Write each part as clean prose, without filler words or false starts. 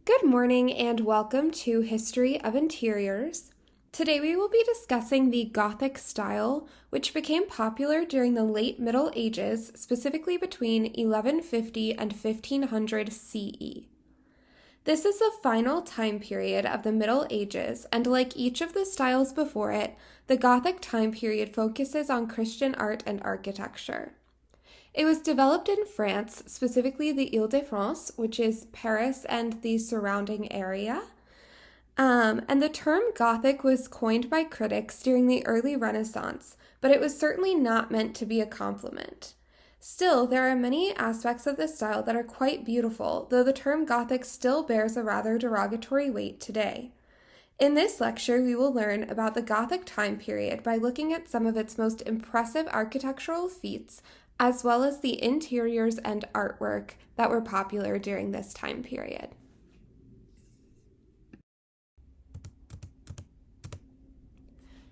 Good morning and welcome to History of Interiors. Today we will be discussing the Gothic style, which became popular during the late Middle Ages, specifically between 1150 and 1500 CE. This is the final time period of the Middle Ages, and like each of the styles before it, the Gothic time period focuses on Christian art and architecture. It was developed in France, specifically the Île-de-France, which is Paris and the surrounding area. And the term Gothic was coined by critics during the early Renaissance, but it was certainly not meant to be a compliment. Still, there are many aspects of this style that are quite beautiful, though the term Gothic still bears a rather derogatory weight today. In this lecture, we will learn about the Gothic time period by looking at some of its most impressive architectural feats, as well as the interiors and artwork that were popular during this time period.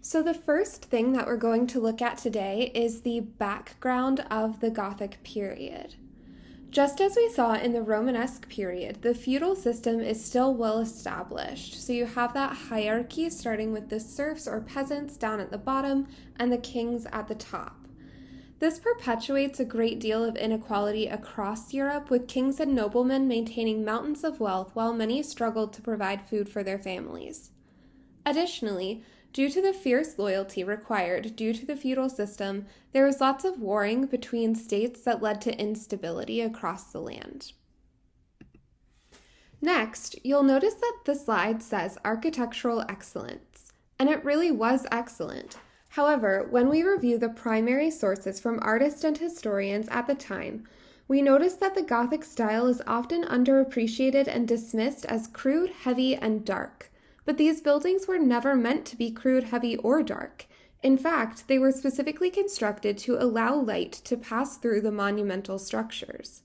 So the first thing that we're going to look at today is the background of the Gothic period. Just as we saw in the Romanesque period, the feudal system is still well established. So you have that hierarchy starting with the serfs or peasants down at the bottom and the kings at the top. This perpetuates a great deal of inequality across Europe, with kings and noblemen maintaining mountains of wealth while many struggled to provide food for their families. Additionally, due to the fierce loyalty required due to the feudal system, there was lots of warring between states that led to instability across the land. Next, you'll notice that the slide says architectural excellence, and it really was excellent. However, when we review the primary sources from artists and historians at the time, we notice that the Gothic style is often underappreciated and dismissed as crude, heavy, and dark. But these buildings were never meant to be crude, heavy, or dark. In fact, they were specifically constructed to allow light to pass through the monumental structures.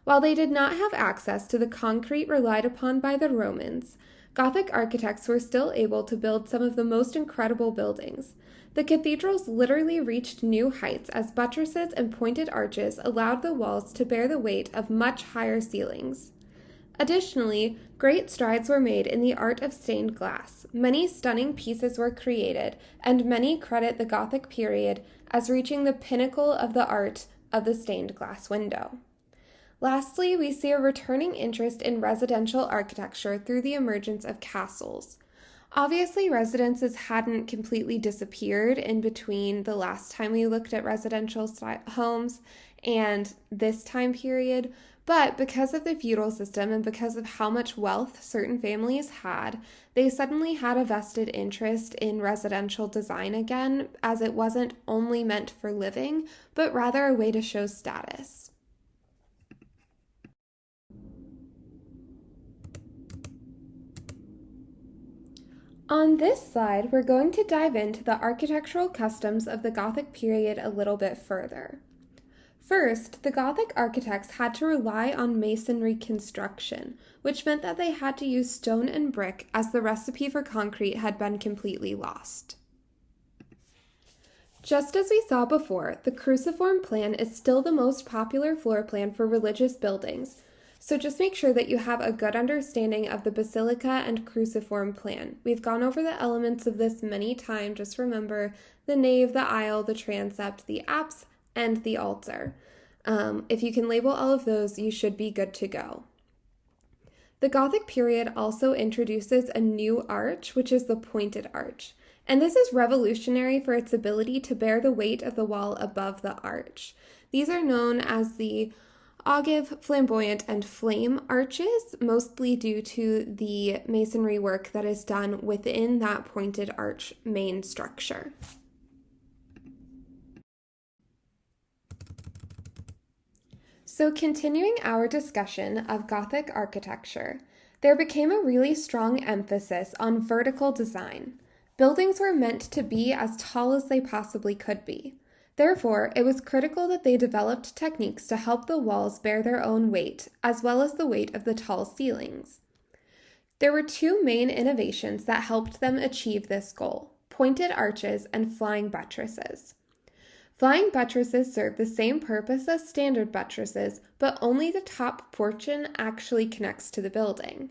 While they did not have access to the concrete relied upon by the Romans, Gothic architects were still able to build some of the most incredible buildings. The cathedrals literally reached new heights as buttresses and pointed arches allowed the walls to bear the weight of much higher ceilings. Additionally, great strides were made in the art of stained glass. Many stunning pieces were created, and many credit the Gothic period as reaching the pinnacle of the art of the stained glass window. Lastly, we see a returning interest in residential architecture through the emergence of castles. Obviously, residences hadn't completely disappeared in between the last time we looked at residential homes and this time period, but because of the feudal system and because of how much wealth certain families had, they suddenly had a vested interest in residential design again, as it wasn't only meant for living, but rather a way to show status. On this slide, we're going to dive into the architectural customs of the Gothic period a little bit further. First, the Gothic architects had to rely on masonry construction, which meant that they had to use stone and brick as the recipe for concrete had been completely lost. Just as we saw before, the cruciform plan is still the most popular floor plan for religious buildings, so just make sure that you have a good understanding of the basilica and cruciform plan. We've gone over the elements of this many times. Just remember the nave, the aisle, the transept, the apse, and the altar. If you can label all of those, you should be good to go. The Gothic period also introduces a new arch, which is the pointed arch. And this is revolutionary for its ability to bear the weight of the wall above the arch. These are known as the ogive, flamboyant, and flame arches, mostly due to the masonry work that is done within that pointed arch main structure. So continuing our discussion of Gothic architecture, there became a really strong emphasis on vertical design. Buildings were meant to be as tall as they possibly could be. Therefore, it was critical that they developed techniques to help the walls bear their own weight, as well as the weight of the tall ceilings. There were two main innovations that helped them achieve this goal: pointed arches and flying buttresses. Flying buttresses serve the same purpose as standard buttresses, but only the top portion actually connects to the building.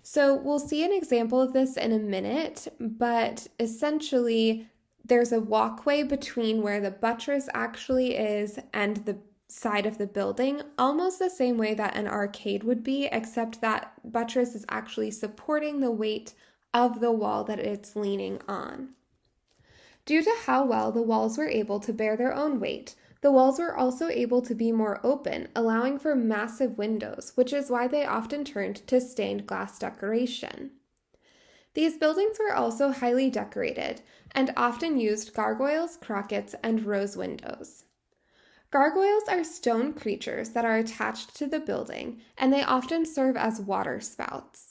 So we'll see an example of this in a minute, but essentially there's a walkway between where the buttress actually is and the side of the building, almost the same way that an arcade would be, except that buttress is actually supporting the weight of the wall that it's leaning on. Due to how well the walls were able to bear their own weight, the walls were also able to be more open, allowing for massive windows, which is why they often turned to stained glass decoration. These buildings were also highly decorated and often used gargoyles, crockets, and rose windows. Gargoyles are stone creatures that are attached to the building, and they often serve as water spouts.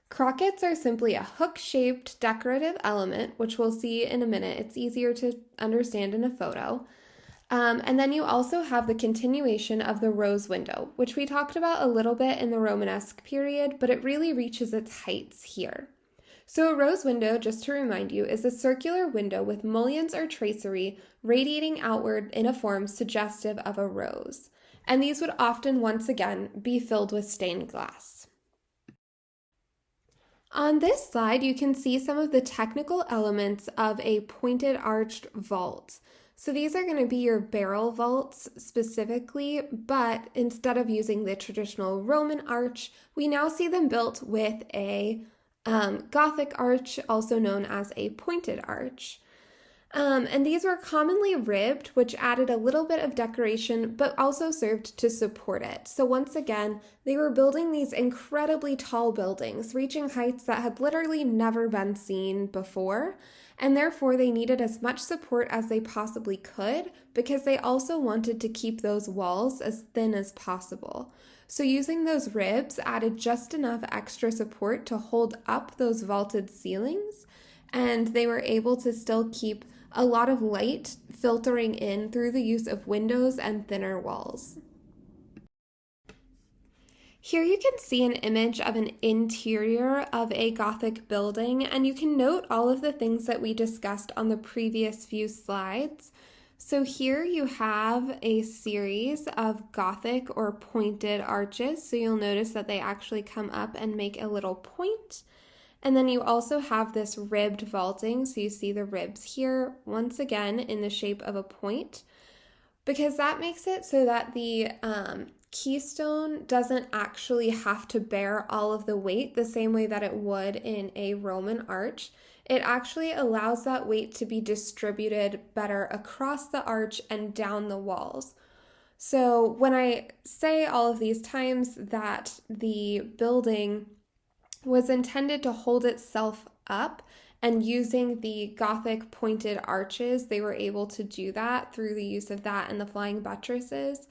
Crockets are simply a hook-shaped decorative element, which we'll see in a minute. It's easier to understand in a photo. And then you also have the continuation of the rose window, which we talked about a little bit in the Romanesque period, but it really reaches its heights here. So a rose window, just to remind you, is a circular window with mullions or tracery radiating outward in a form suggestive of a rose. And these would often, once again, be filled with stained glass. On this slide, you can see some of the technical elements of a pointed arched vault. So these are going to be your barrel vaults specifically, but instead of using the traditional Roman arch, we now see them built with a Gothic arch, also known as a pointed arch. And these were commonly ribbed, which added a little bit of decoration, but also served to support it. So once again, they were building these incredibly tall buildings, reaching heights that had literally never been seen before, and therefore they needed as much support as they possibly could, because they also wanted to keep those walls as thin as possible. So using those ribs added just enough extra support to hold up those vaulted ceilings, and they were able to still keep a lot of light filtering in through the use of windows and thinner walls. Here you can see an image of an interior of a Gothic building, and you can note all of the things that we discussed on the previous few slides. So here you have a series of Gothic or pointed arches, so you'll notice that they actually come up and make a little point. And then you also have this ribbed vaulting, so you see the ribs here, once again in the shape of a point, because that makes it so that the keystone doesn't actually have to bear all of the weight the same way that it would in a Roman arch. It actually allows that weight to be distributed better across the arch and down the walls. So when I say all of these times that the building was intended to hold itself up, and using the Gothic pointed arches, they were able to do that through the use of that and the flying buttresses.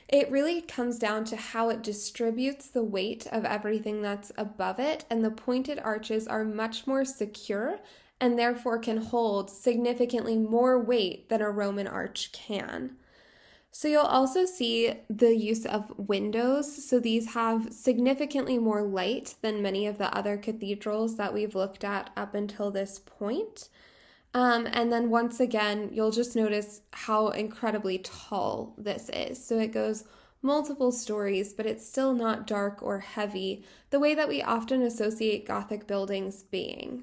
It really comes down to how it distributes the weight of everything that's above it, and the pointed arches are much more secure and therefore can hold significantly more weight than a Roman arch can. So you'll also see the use of windows. So these have significantly more light than many of the other cathedrals that we've looked at up until this point. And then once again, you'll just notice how incredibly tall this is. So it goes multiple stories, but it's still not dark or heavy, the way that we often associate Gothic buildings being.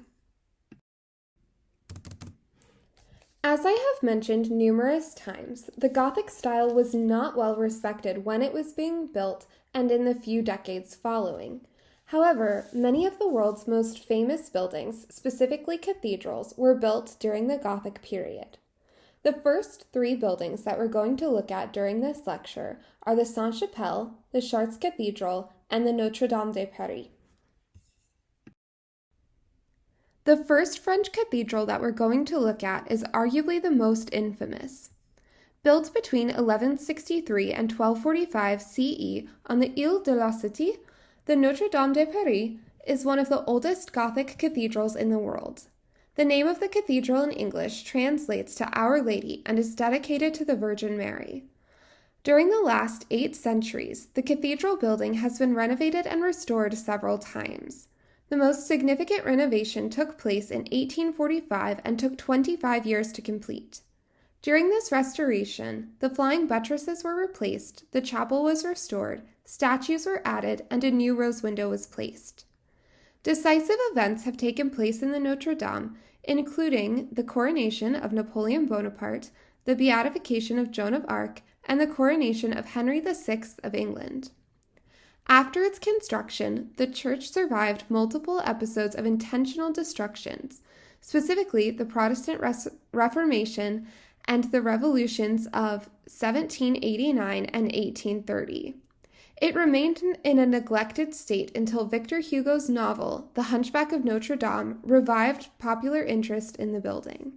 As I have mentioned numerous times, the Gothic style was not well respected when it was being built and in the few decades following. However, many of the world's most famous buildings, specifically cathedrals, were built during the Gothic period. The first three buildings that we're going to look at during this lecture are the Sainte-Chapelle, the Chartres Cathedral, and the Notre Dame de Paris. The first French cathedral that we're going to look at is arguably the most infamous. Built between 1163 and 1245 CE on the Ile de la Cité, the Notre Dame de Paris is one of the oldest Gothic cathedrals in the world. The name of the cathedral in English translates to Our Lady and is dedicated to the Virgin Mary. During the last 8 centuries, the cathedral building has been renovated and restored several times. The most significant renovation took place in 1845 and took 25 years to complete. During this restoration, the flying buttresses were replaced, the chapel was restored, statues were added, and a new rose window was placed. Decisive events have taken place in the Notre Dame, including the coronation of Napoleon Bonaparte, the beatification of Joan of Arc, and the coronation of Henry VI of England. After its construction, the church survived multiple episodes of intentional destructions, specifically the Protestant Reformation and the revolutions of 1789 and 1830. It remained in a neglected state until Victor Hugo's novel, The Hunchback of Notre Dame, revived popular interest in the building.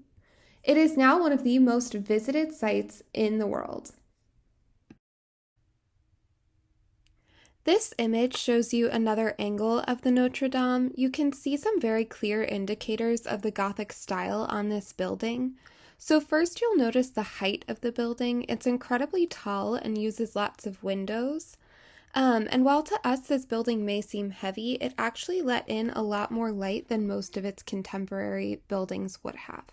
It is now one of the most visited sites in the world. This image shows you another angle of the Notre Dame. You can see some very clear indicators of the Gothic style on this building. So first you'll notice the height of the building. It's incredibly tall and uses lots of windows. And while to us this building may seem heavy, it actually let in a lot more light than most of its contemporary buildings would have.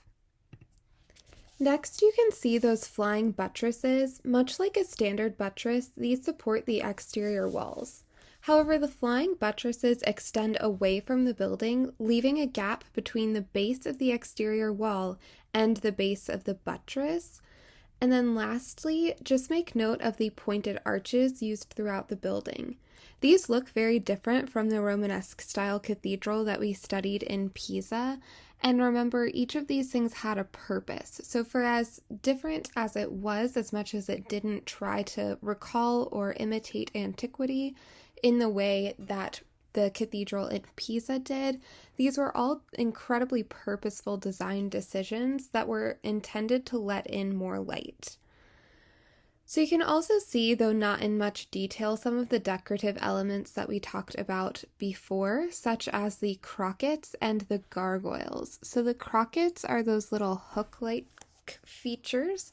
Next, you can see those flying buttresses. Much like a standard buttress, these support the exterior walls. However, the flying buttresses extend away from the building, leaving a gap between the base of the exterior wall and the base of the buttress. And then lastly, just make note of the pointed arches used throughout the building. These look very different from the Romanesque style cathedral that we studied in Pisa. And remember, each of these things had a purpose. So for as different as it was, as much as it didn't try to recall or imitate antiquity in the way that the cathedral in Pisa did, these were all incredibly purposeful design decisions that were intended to let in more light. So you can also see, though not in much detail, some of the decorative elements that we talked about before, such as the crockets and the gargoyles. So the crockets are those little hook-like features.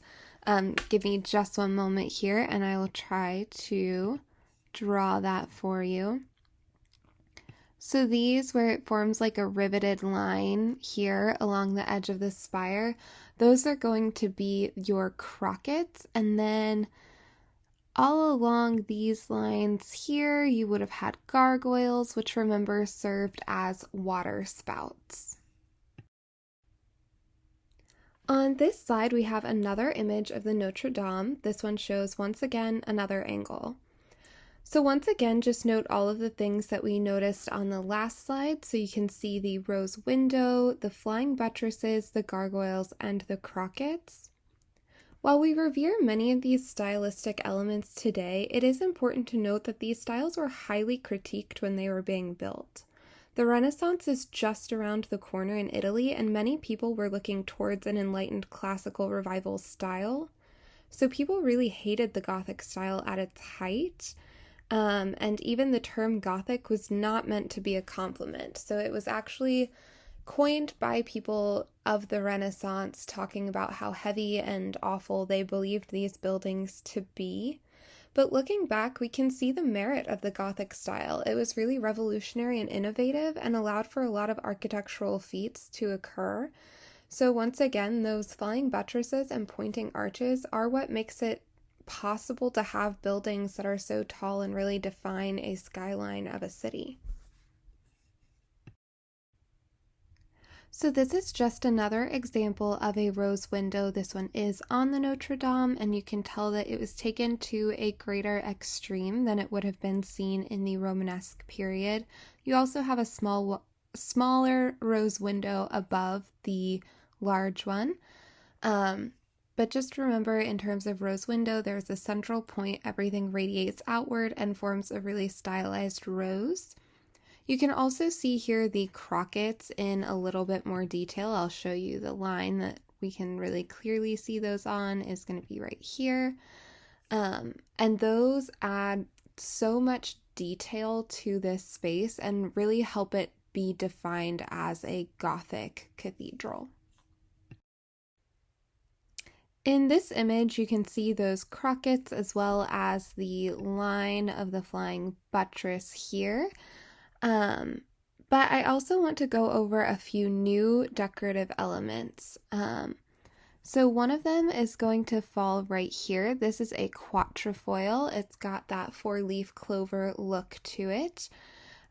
Give me just one moment here and I will try to draw that for you. So these, where it forms like a riveted line here along the edge of the spire, those are going to be your crockets. And then all along these lines here, you would have had gargoyles, which remember served as water spouts. On this side, we have another image of the Notre Dame. This one shows, once again, another angle. So once again, just note all of the things that we noticed on the last slide. So you can see the rose window, the flying buttresses, the gargoyles, and the crockets. While we revere many of these stylistic elements today, it is important to note that these styles were highly critiqued when they were being built. The Renaissance is just around the corner in Italy, and many people were looking towards an enlightened classical revival style. So people really hated the Gothic style at its height. And even the term Gothic was not meant to be a compliment. So it was actually coined by people of the Renaissance, talking about how heavy and awful they believed these buildings to be. But looking back, we can see the merit of the Gothic style. It was really revolutionary and innovative and allowed for a lot of architectural feats to occur. So once again, those flying buttresses and pointing arches are what makes it possible to have buildings that are so tall and really define a skyline of a city. So this is just another example of a rose window. This one is on the Notre Dame, and you can tell that it was taken to a greater extreme than it would have been seen in the Romanesque period. You also have a smaller rose window above the large one. But just remember, in terms of rose window, there's a central point, everything radiates outward and forms a really stylized rose. You can also see here the crockets in a little bit more detail. I'll show you the line that we can really clearly see those on is going to be right here. And those add so much detail to this space and really help it be defined as a Gothic cathedral. In this image, you can see those crockets as well as the line of the flying buttress here. But I also want to go over a few new decorative elements. So one of them is going to fall right here. This is a quatrefoil. It's got that four-leaf clover look to it.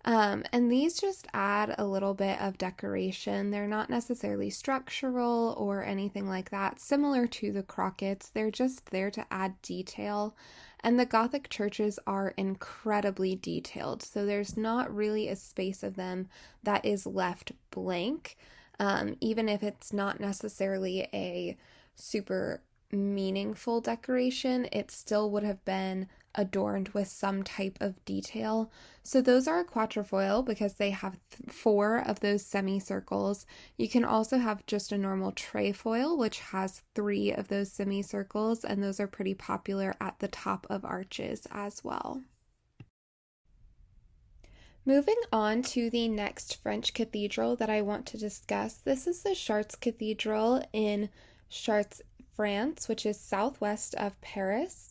And these just add a little bit of decoration. They're not necessarily structural or anything like that. Similar to the crockets, they're just there to add detail. And the Gothic churches are incredibly detailed, so there's not really a space of them that is left blank, even if it's not necessarily a super meaningful decoration, it still would have been adorned with some type of detail. So those are a quatrefoil because they have four of those semicircles. You can also have just a normal trefoil, which has three of those semicircles, and those are pretty popular at the top of arches as well. Moving on to the next French cathedral that I want to discuss, this is the Chartres Cathedral in Chartres, France, which is southwest of Paris.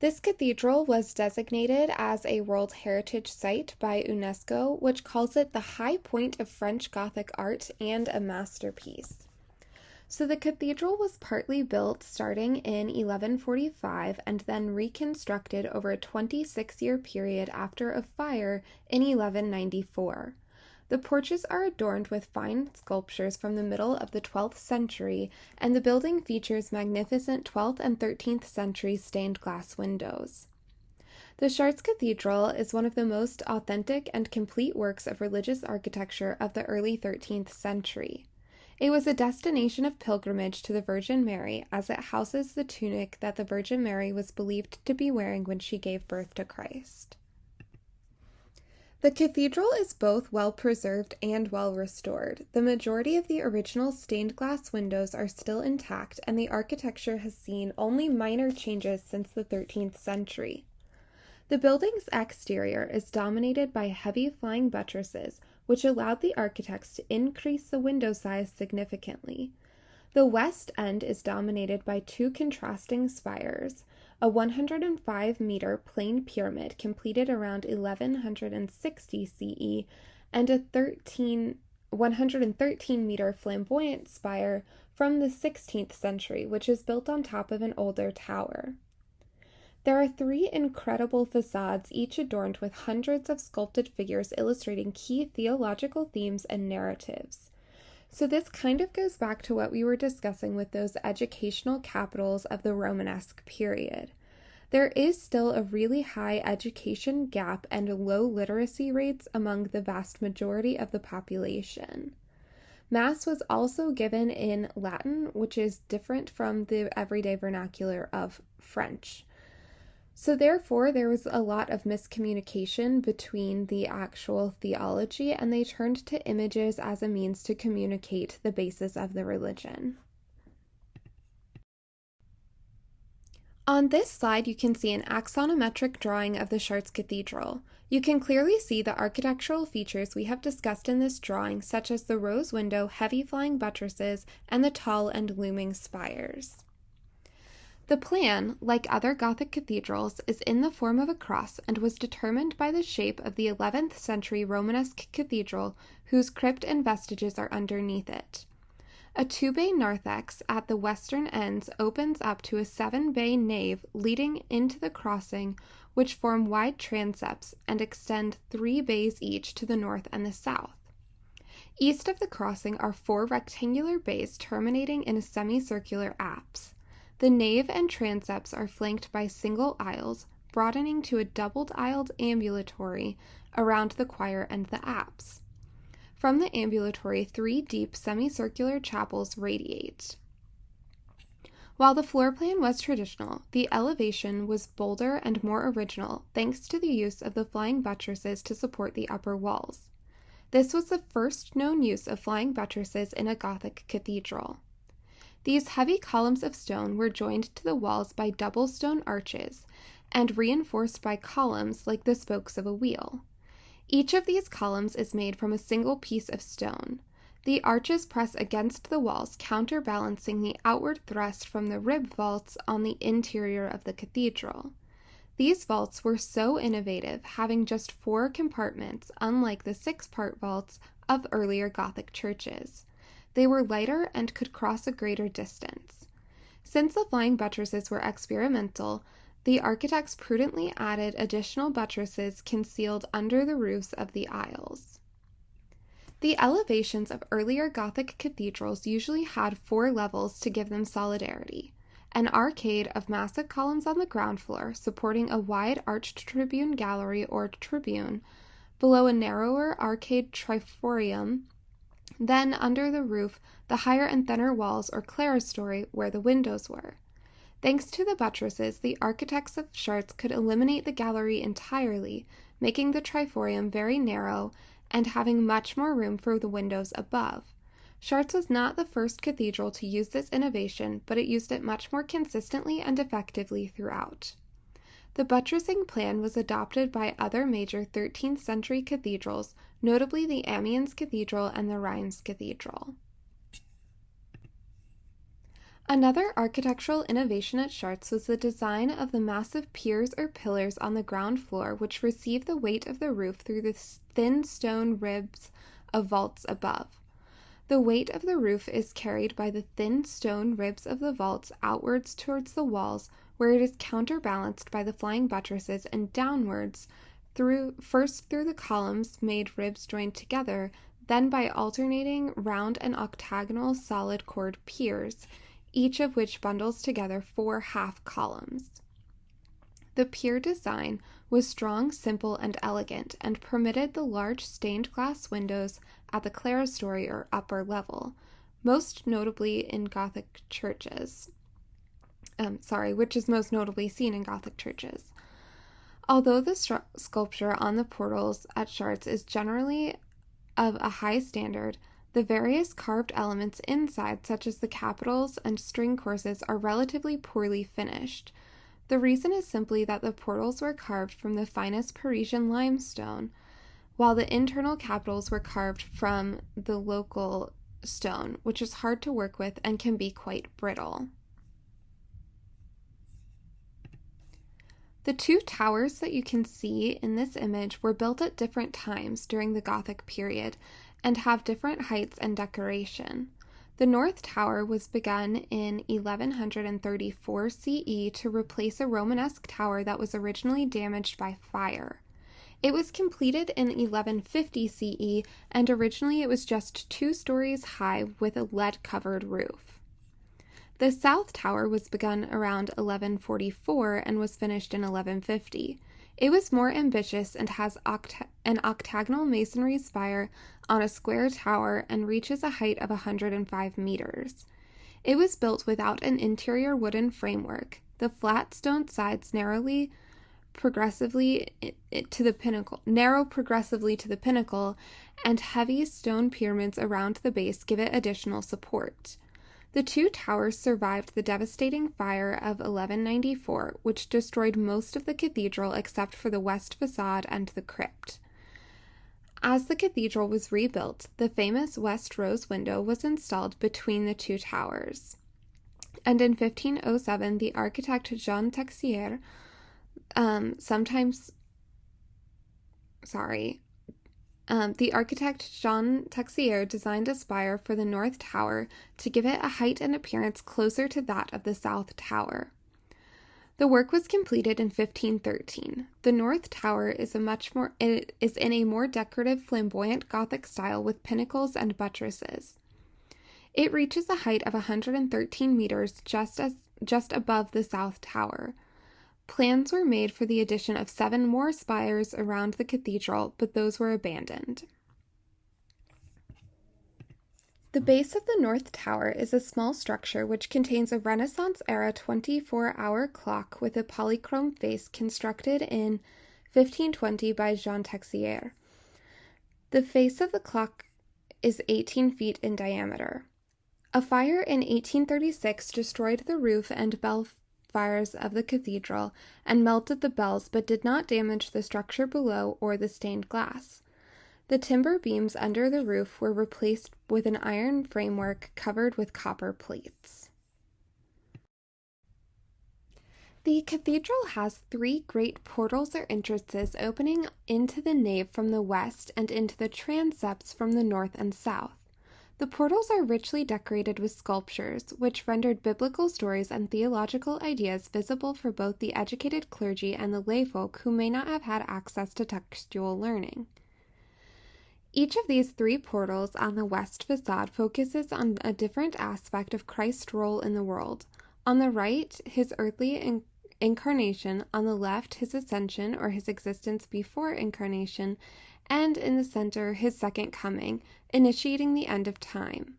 This cathedral was designated as a World Heritage Site by UNESCO, which calls it the high point of French Gothic art and a masterpiece. So the cathedral was partly built starting in 1145 and then reconstructed over a 26-year period after a fire in 1194. The porches are adorned with fine sculptures from the middle of the 12th century, and the building features magnificent 12th and 13th century stained glass windows. The Chartres Cathedral is one of the most authentic and complete works of religious architecture of the early 13th century. It was a destination of pilgrimage to the Virgin Mary, as it houses the tunic that the Virgin Mary was believed to be wearing when she gave birth to Christ. The cathedral is both well preserved and well restored. The majority of the original stained glass windows are still intact, and the architecture has seen only minor changes since the 13th century. The building's exterior is dominated by heavy flying buttresses, which allowed the architects to increase the window size significantly. The west end is dominated by two contrasting spires, a 105-meter plain pyramid completed around 1160 CE, and a 113-meter flamboyant spire from the 16th century, which is built on top of an older tower. There are three incredible facades, each adorned with hundreds of sculpted figures illustrating key theological themes and narratives. So this kind of goes back to what we were discussing with those educational capitals of the Romanesque period. There is still a really high education gap and low literacy rates among the vast majority of the population. Mass was also given in Latin, which is different from the everyday vernacular of French. So therefore, there was a lot of miscommunication between the actual theology, and they turned to images as a means to communicate the basis of the religion. On this slide, you can see an axonometric drawing of the Chartres Cathedral. You can clearly see the architectural features we have discussed in this drawing, such as the rose window, heavy flying buttresses, and the tall and looming spires. The plan, like other Gothic cathedrals, is in the form of a cross and was determined by the shape of the 11th century Romanesque cathedral, whose crypt and vestiges are underneath it. A 2-bay narthex at the western ends opens up to a 7-bay nave leading into the crossing, which form wide transepts and extend 3 bays each to the north and the south. East of the crossing are 4 rectangular bays terminating in a semicircular apse. The nave and transepts are flanked by single aisles, broadening to a double-aisled ambulatory around the choir and the apse. From the ambulatory, 3 deep semicircular chapels radiate. While the floor plan was traditional, the elevation was bolder and more original thanks to the use of the flying buttresses to support the upper walls. This was the first known use of flying buttresses in a Gothic cathedral. These heavy columns of stone were joined to the walls by double stone arches and reinforced by columns like the spokes of a wheel. Each of these columns is made from a single piece of stone. The arches press against the walls, counterbalancing the outward thrust from the rib vaults on the interior of the cathedral. These vaults were so innovative, having just 4 compartments, unlike the 6-part vaults of earlier Gothic churches. They were lighter and could cross a greater distance. Since the flying buttresses were experimental, the architects prudently added additional buttresses concealed under the roofs of the aisles. The elevations of earlier Gothic cathedrals usually had 4 levels to give them solidarity. An arcade of massive columns on the ground floor, supporting a wide arched tribune gallery or tribune, below a narrower arcade triforium, then under the roof, the higher and thinner walls or clerestory where the windows were. Thanks to the buttresses, the architects of Chartres could eliminate the gallery entirely, making the triforium very narrow and having much more room for the windows above. Chartres was not the first cathedral to use this innovation, but it used it much more consistently and effectively throughout. The buttressing plan was adopted by other major 13th century cathedrals, notably the Amiens Cathedral and the Reims Cathedral. Another architectural innovation at Chartres was the design of the massive piers or pillars on the ground floor, which receive the weight of the roof through the thin stone ribs of vaults above. The weight of the roof is carried by the thin stone ribs of the vaults outwards towards the walls, where it is counterbalanced by the flying buttresses, and downwards, first through the columns made ribs joined together, then by alternating round and octagonal solid chord piers, each of which bundles together 4 half columns. The pier design was strong, simple, and elegant, and permitted the large stained glass windows at the clerestory or upper level, most notably in Gothic churches. Which is most notably seen in Gothic churches. Although the sculpture on the portals at Chartres is generally of a high standard, the various carved elements inside, such as the capitals and string courses, are relatively poorly finished. The reason is simply that the portals were carved from the finest Parisian limestone, while the internal capitals were carved from the local stone, which is hard to work with and can be quite brittle. The 2 towers that you can see in this image were built at different times during the Gothic period and have different heights and decoration. The North Tower was begun in 1134 CE to replace a Romanesque tower that was originally damaged by fire. It was completed in 1150 CE, and originally it was just 2 stories high with a lead-covered roof. The South Tower was begun around 1144 and was finished in 1150. It was more ambitious and has an octagonal masonry spire on a square tower and reaches a height of 105 meters. It was built without an interior wooden framework. The flat stone sides narrow progressively to the pinnacle, and heavy stone pyramids around the base give it additional support. The 2 towers survived the devastating fire of 1194, which destroyed most of the cathedral except for the west facade and the crypt. As the cathedral was rebuilt, the famous west rose window was installed between the 2 towers. And in 1507, the architect Jean Texier designed a spire for the North Tower to give it a height and appearance closer to that of the South Tower. The work was completed in 1513. The North Tower is in a more decorative, flamboyant Gothic style with pinnacles and buttresses. It reaches a height of 113 meters just above the South Tower. Plans were made for the addition of 7 more spires around the cathedral, but those were abandoned. The base of the North Tower is a small structure which contains a Renaissance-era 24-hour clock with a polychrome face constructed in 1520 by Jean Texier. The face of the clock is 18 feet in diameter. A fire in 1836 destroyed the roof and bell spires of the cathedral and melted the bells, but did not damage the structure below or the stained glass. The timber beams under the roof were replaced with an iron framework covered with copper plates. The cathedral has 3 great portals or entrances opening into the nave from the west and into the transepts from the north and south. The portals are richly decorated with sculptures, which rendered biblical stories and theological ideas visible for both the educated clergy and the layfolk who may not have had access to textual learning. Each of these three portals on the west facade focuses on a different aspect of Christ's role in the world. On the right, his earthly incarnation, on the left, his ascension or his existence before incarnation, and in the center, his second coming, initiating the end of time.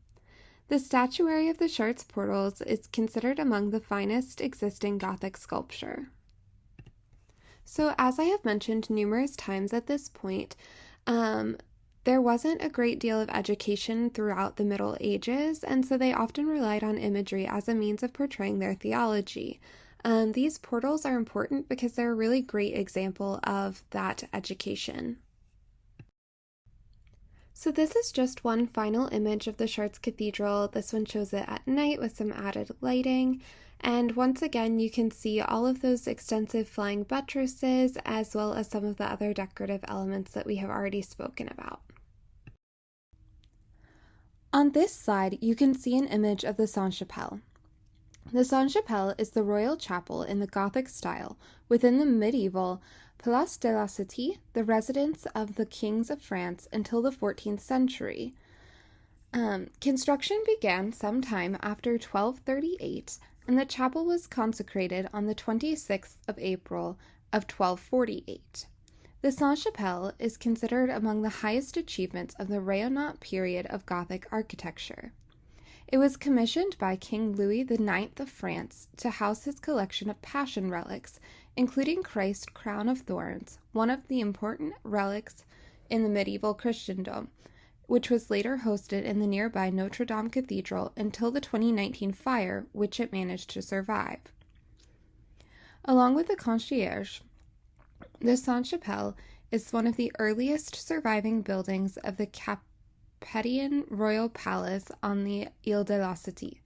The statuary of the Chartres portals is considered among the finest existing Gothic sculpture. So, as I have mentioned numerous times at this point, there wasn't a great deal of education throughout the Middle Ages, and so they often relied on imagery as a means of portraying their theology. These portals are important because they're a really great example of that education. So this is just one final image of the Chartres Cathedral. This one shows it at night with some added lighting. And once again, you can see all of those extensive flying buttresses as well as some of the other decorative elements that we have already spoken about. On this slide, you can see an image of the Sainte-Chapelle. The Sainte-Chapelle is the royal chapel in the Gothic style within the medieval Place de la Cité, the residence of the kings of France until the 14th century. Construction began sometime after 1238, and the chapel was consecrated on the 26th of April of 1248. The Sainte-Chapelle is considered among the highest achievements of the Rayonnant period of Gothic architecture. It was commissioned by King Louis IX of France to house his collection of Passion relics, including Christ's crown of thorns, one of the important relics in the medieval Christendom, which was later hosted in the nearby Notre Dame Cathedral until the 2019 fire, which it managed to survive. Along with the Concierge, the Sainte-Chapelle is one of the earliest surviving buildings of the Capetian Royal Palace on the Ile de la Cité.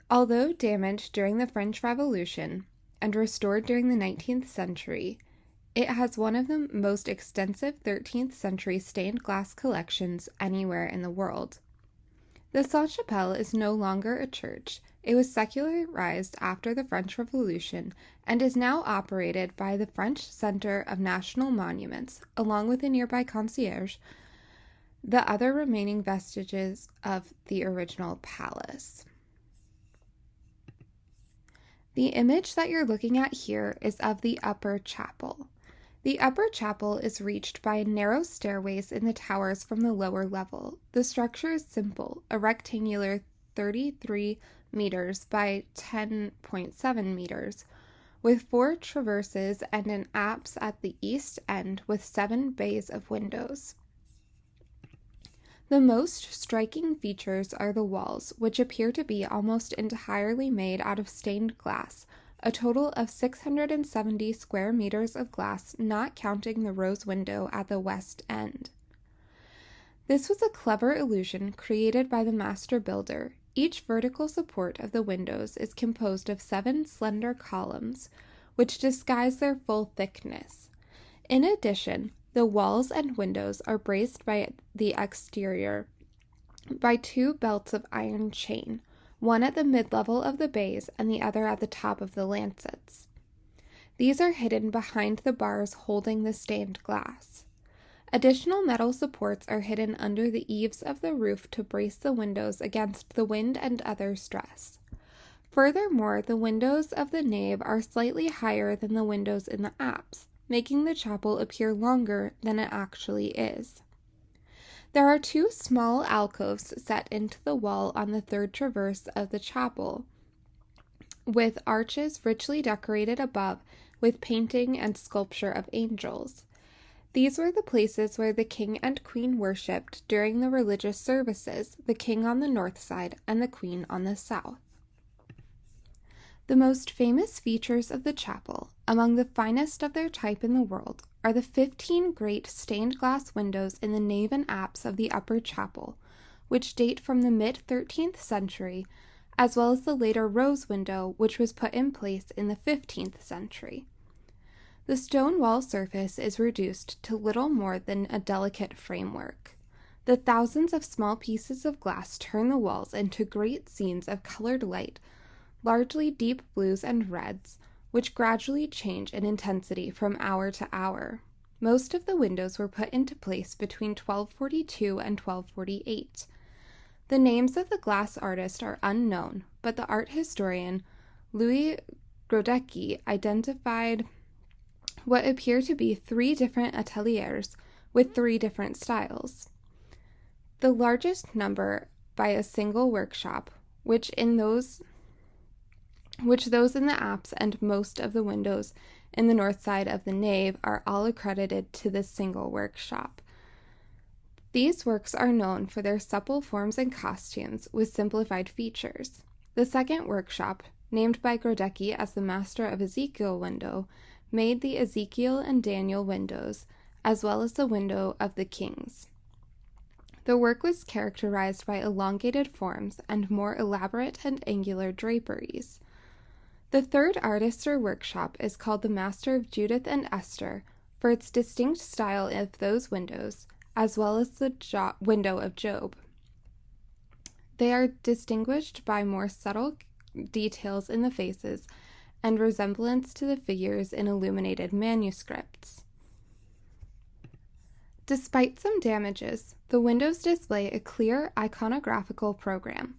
Although damaged during the French Revolution and restored during the 19th century, it has one of the most extensive 13th century stained glass collections anywhere in the world. The Sainte-Chapelle is no longer a church. It was secularized after the French Revolution and is now operated by the French Center of National Monuments, along with the nearby Concierge, the other remaining vestiges of the original palace. The image that you're looking at here is of the upper chapel. The upper chapel is reached by narrow stairways in the towers from the lower level. The structure is simple, a rectangular 33 meters by 10.7 meters, with 4 traverses and an apse at the east end with 7 bays of windows. The most striking features are the walls, which appear to be almost entirely made out of stained glass, a total of 670 square meters of glass, not counting the rose window at the west end. This was a clever illusion created by the master builder. Each vertical support of the windows is composed of 7 slender columns, which disguise their full thickness. In addition, the walls and windows are braced by the exterior by 2 belts of iron chain, one at the mid-level of the bays and the other at the top of the lancets. These are hidden behind the bars holding the stained glass. Additional metal supports are hidden under the eaves of the roof to brace the windows against the wind and other stress. Furthermore, the windows of the nave are slightly higher than the windows in the apse, making the chapel appear longer than it actually is. There are 2 small alcoves set into the wall on the 3rd traverse of the chapel, with arches richly decorated above with painting and sculpture of angels. These were the places where the king and queen worshipped during the religious services, the king on the north side and the queen on the south. The most famous features of the chapel, among the finest of their type in the world, are the 15 great stained glass windows in the nave and apse of the upper chapel, which date from the mid-13th century, as well as the later rose window, which was put in place in the 15th century. The stone wall surface is reduced to little more than a delicate framework. The thousands of small pieces of glass turn the walls into great scenes of colored light, largely deep blues and reds, which gradually change in intensity from hour to hour. Most of the windows were put into place between 1242 and 1248. The names of the glass artists are unknown, but the art historian Louis Grodecki identified what appear to be 3 different ateliers with 3 different styles. The largest number by a single workshop, which those in the apse and most of the windows in the north side of the nave are all accredited to this single workshop. These works are known for their supple forms and costumes with simplified features. The second workshop, named by Grodecki as the master of Ezekiel window, made the Ezekiel and Daniel windows, as well as the window of the kings. The work was characterized by elongated forms and more elaborate and angular draperies. The third artist or workshop is called the Master of Judith and Esther for its distinct style of those windows, as well as the window of Job. They are distinguished by more subtle details in the faces and resemblance to the figures in illuminated manuscripts. Despite some damages, the windows display a clear iconographical program.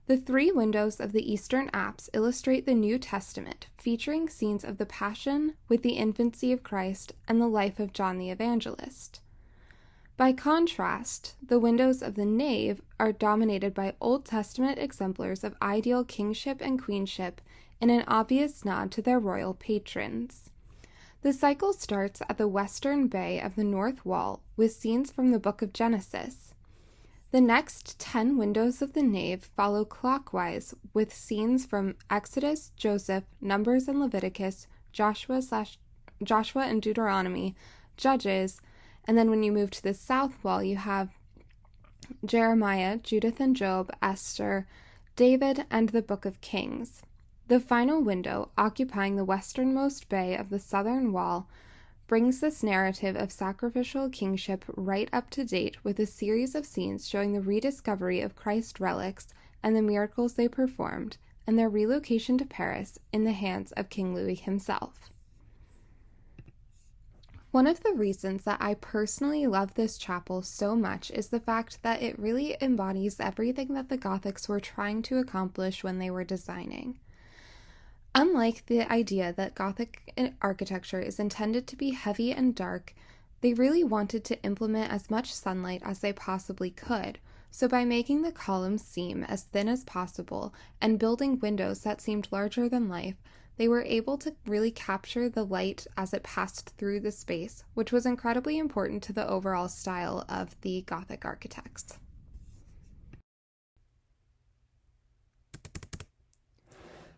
The 3 windows of the eastern apse illustrate the New Testament, featuring scenes of the Passion with the infancy of Christ and the life of John the Evangelist. By contrast, the windows of the nave are dominated by Old Testament exemplars of ideal kingship and queenship in an obvious nod to their royal patrons. The cycle starts at the western bay of the north wall with scenes from the book of Genesis. The next 10 windows of the nave follow clockwise with scenes from Exodus, Joseph, Numbers and Leviticus, Joshua and Deuteronomy, Judges, and then when you move to the south wall, you have Jeremiah, Judith and Job, Esther, David, and the book of Kings. The final window, occupying the westernmost bay of the southern wall, brings this narrative of sacrificial kingship right up to date with a series of scenes showing the rediscovery of Christ relics and the miracles they performed, and their relocation to Paris in the hands of King Louis himself. One of the reasons that I personally love this chapel so much is the fact that it really embodies everything that the Gothics were trying to accomplish when they were designing. Unlike the idea that Gothic architecture is intended to be heavy and dark, they really wanted to implement as much sunlight as they possibly could, so by making the columns seem as thin as possible and building windows that seemed larger than life, they were able to really capture the light as it passed through the space, which was incredibly important to the overall style of the Gothic architects.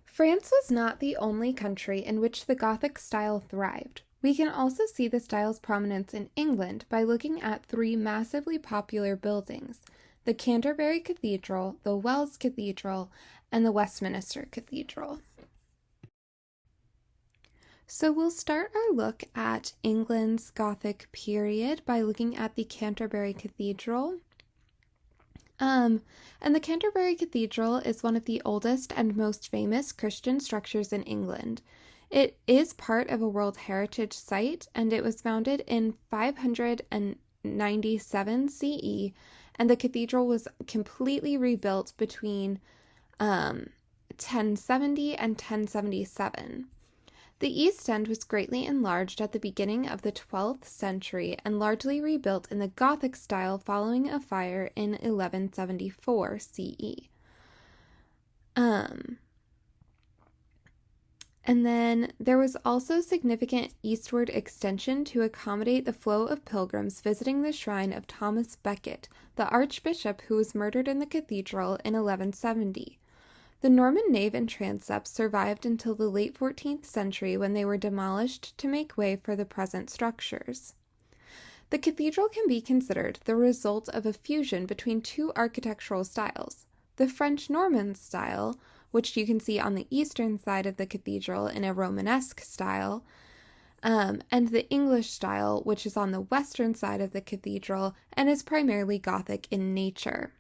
France was not the only country in which the Gothic style thrived. We can also see the style's prominence in England by looking at 3 massively popular buildings: the Canterbury Cathedral, the Wells Cathedral, and the Westminster Cathedral. So we'll start our look at England's Gothic period by looking at the Canterbury Cathedral. And the Canterbury Cathedral is one of the oldest and most famous Christian structures in England. It is part of a World Heritage Site, and it was founded in 597 CE, and the cathedral was completely rebuilt between 1070 and 1077. The east end was greatly enlarged at the beginning of the 12th century and largely rebuilt in the Gothic style following a fire in 1174 CE. And then there was also significant eastward extension to accommodate the flow of pilgrims visiting the shrine of Thomas Becket, the archbishop who was murdered in the cathedral in 1170. The Norman nave and transept survived until the late 14th century when they were demolished to make way for the present structures. The cathedral can be considered the result of a fusion between 2 architectural styles: the French Norman style, which you can see on the eastern side of the cathedral in a Romanesque style, and the English style, which is on the western side of the cathedral and is primarily Gothic in nature.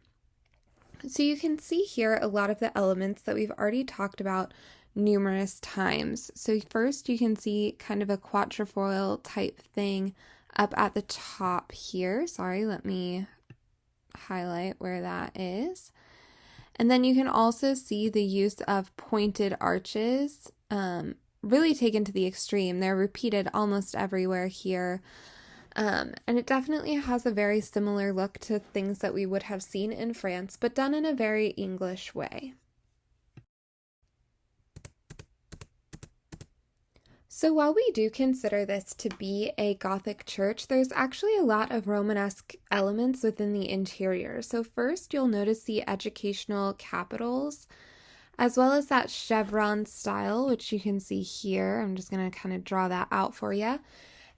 So you can see here a lot of the elements that we've already talked about numerous times. So first you can see kind of a quatrefoil type thing up at the top here. Sorry, let me highlight where that is. And then you can also see the use of pointed arches, really taken to the extreme. They're repeated almost everywhere here. And it definitely has a very similar look to things that we would have seen in France, but done in a very English way. So while we do consider this to be a Gothic church, there's actually a lot of Romanesque elements within the interior. So first, you'll notice the educational capitals, as well as that chevron style, which you can see here. I'm just going to kind of draw that out for you.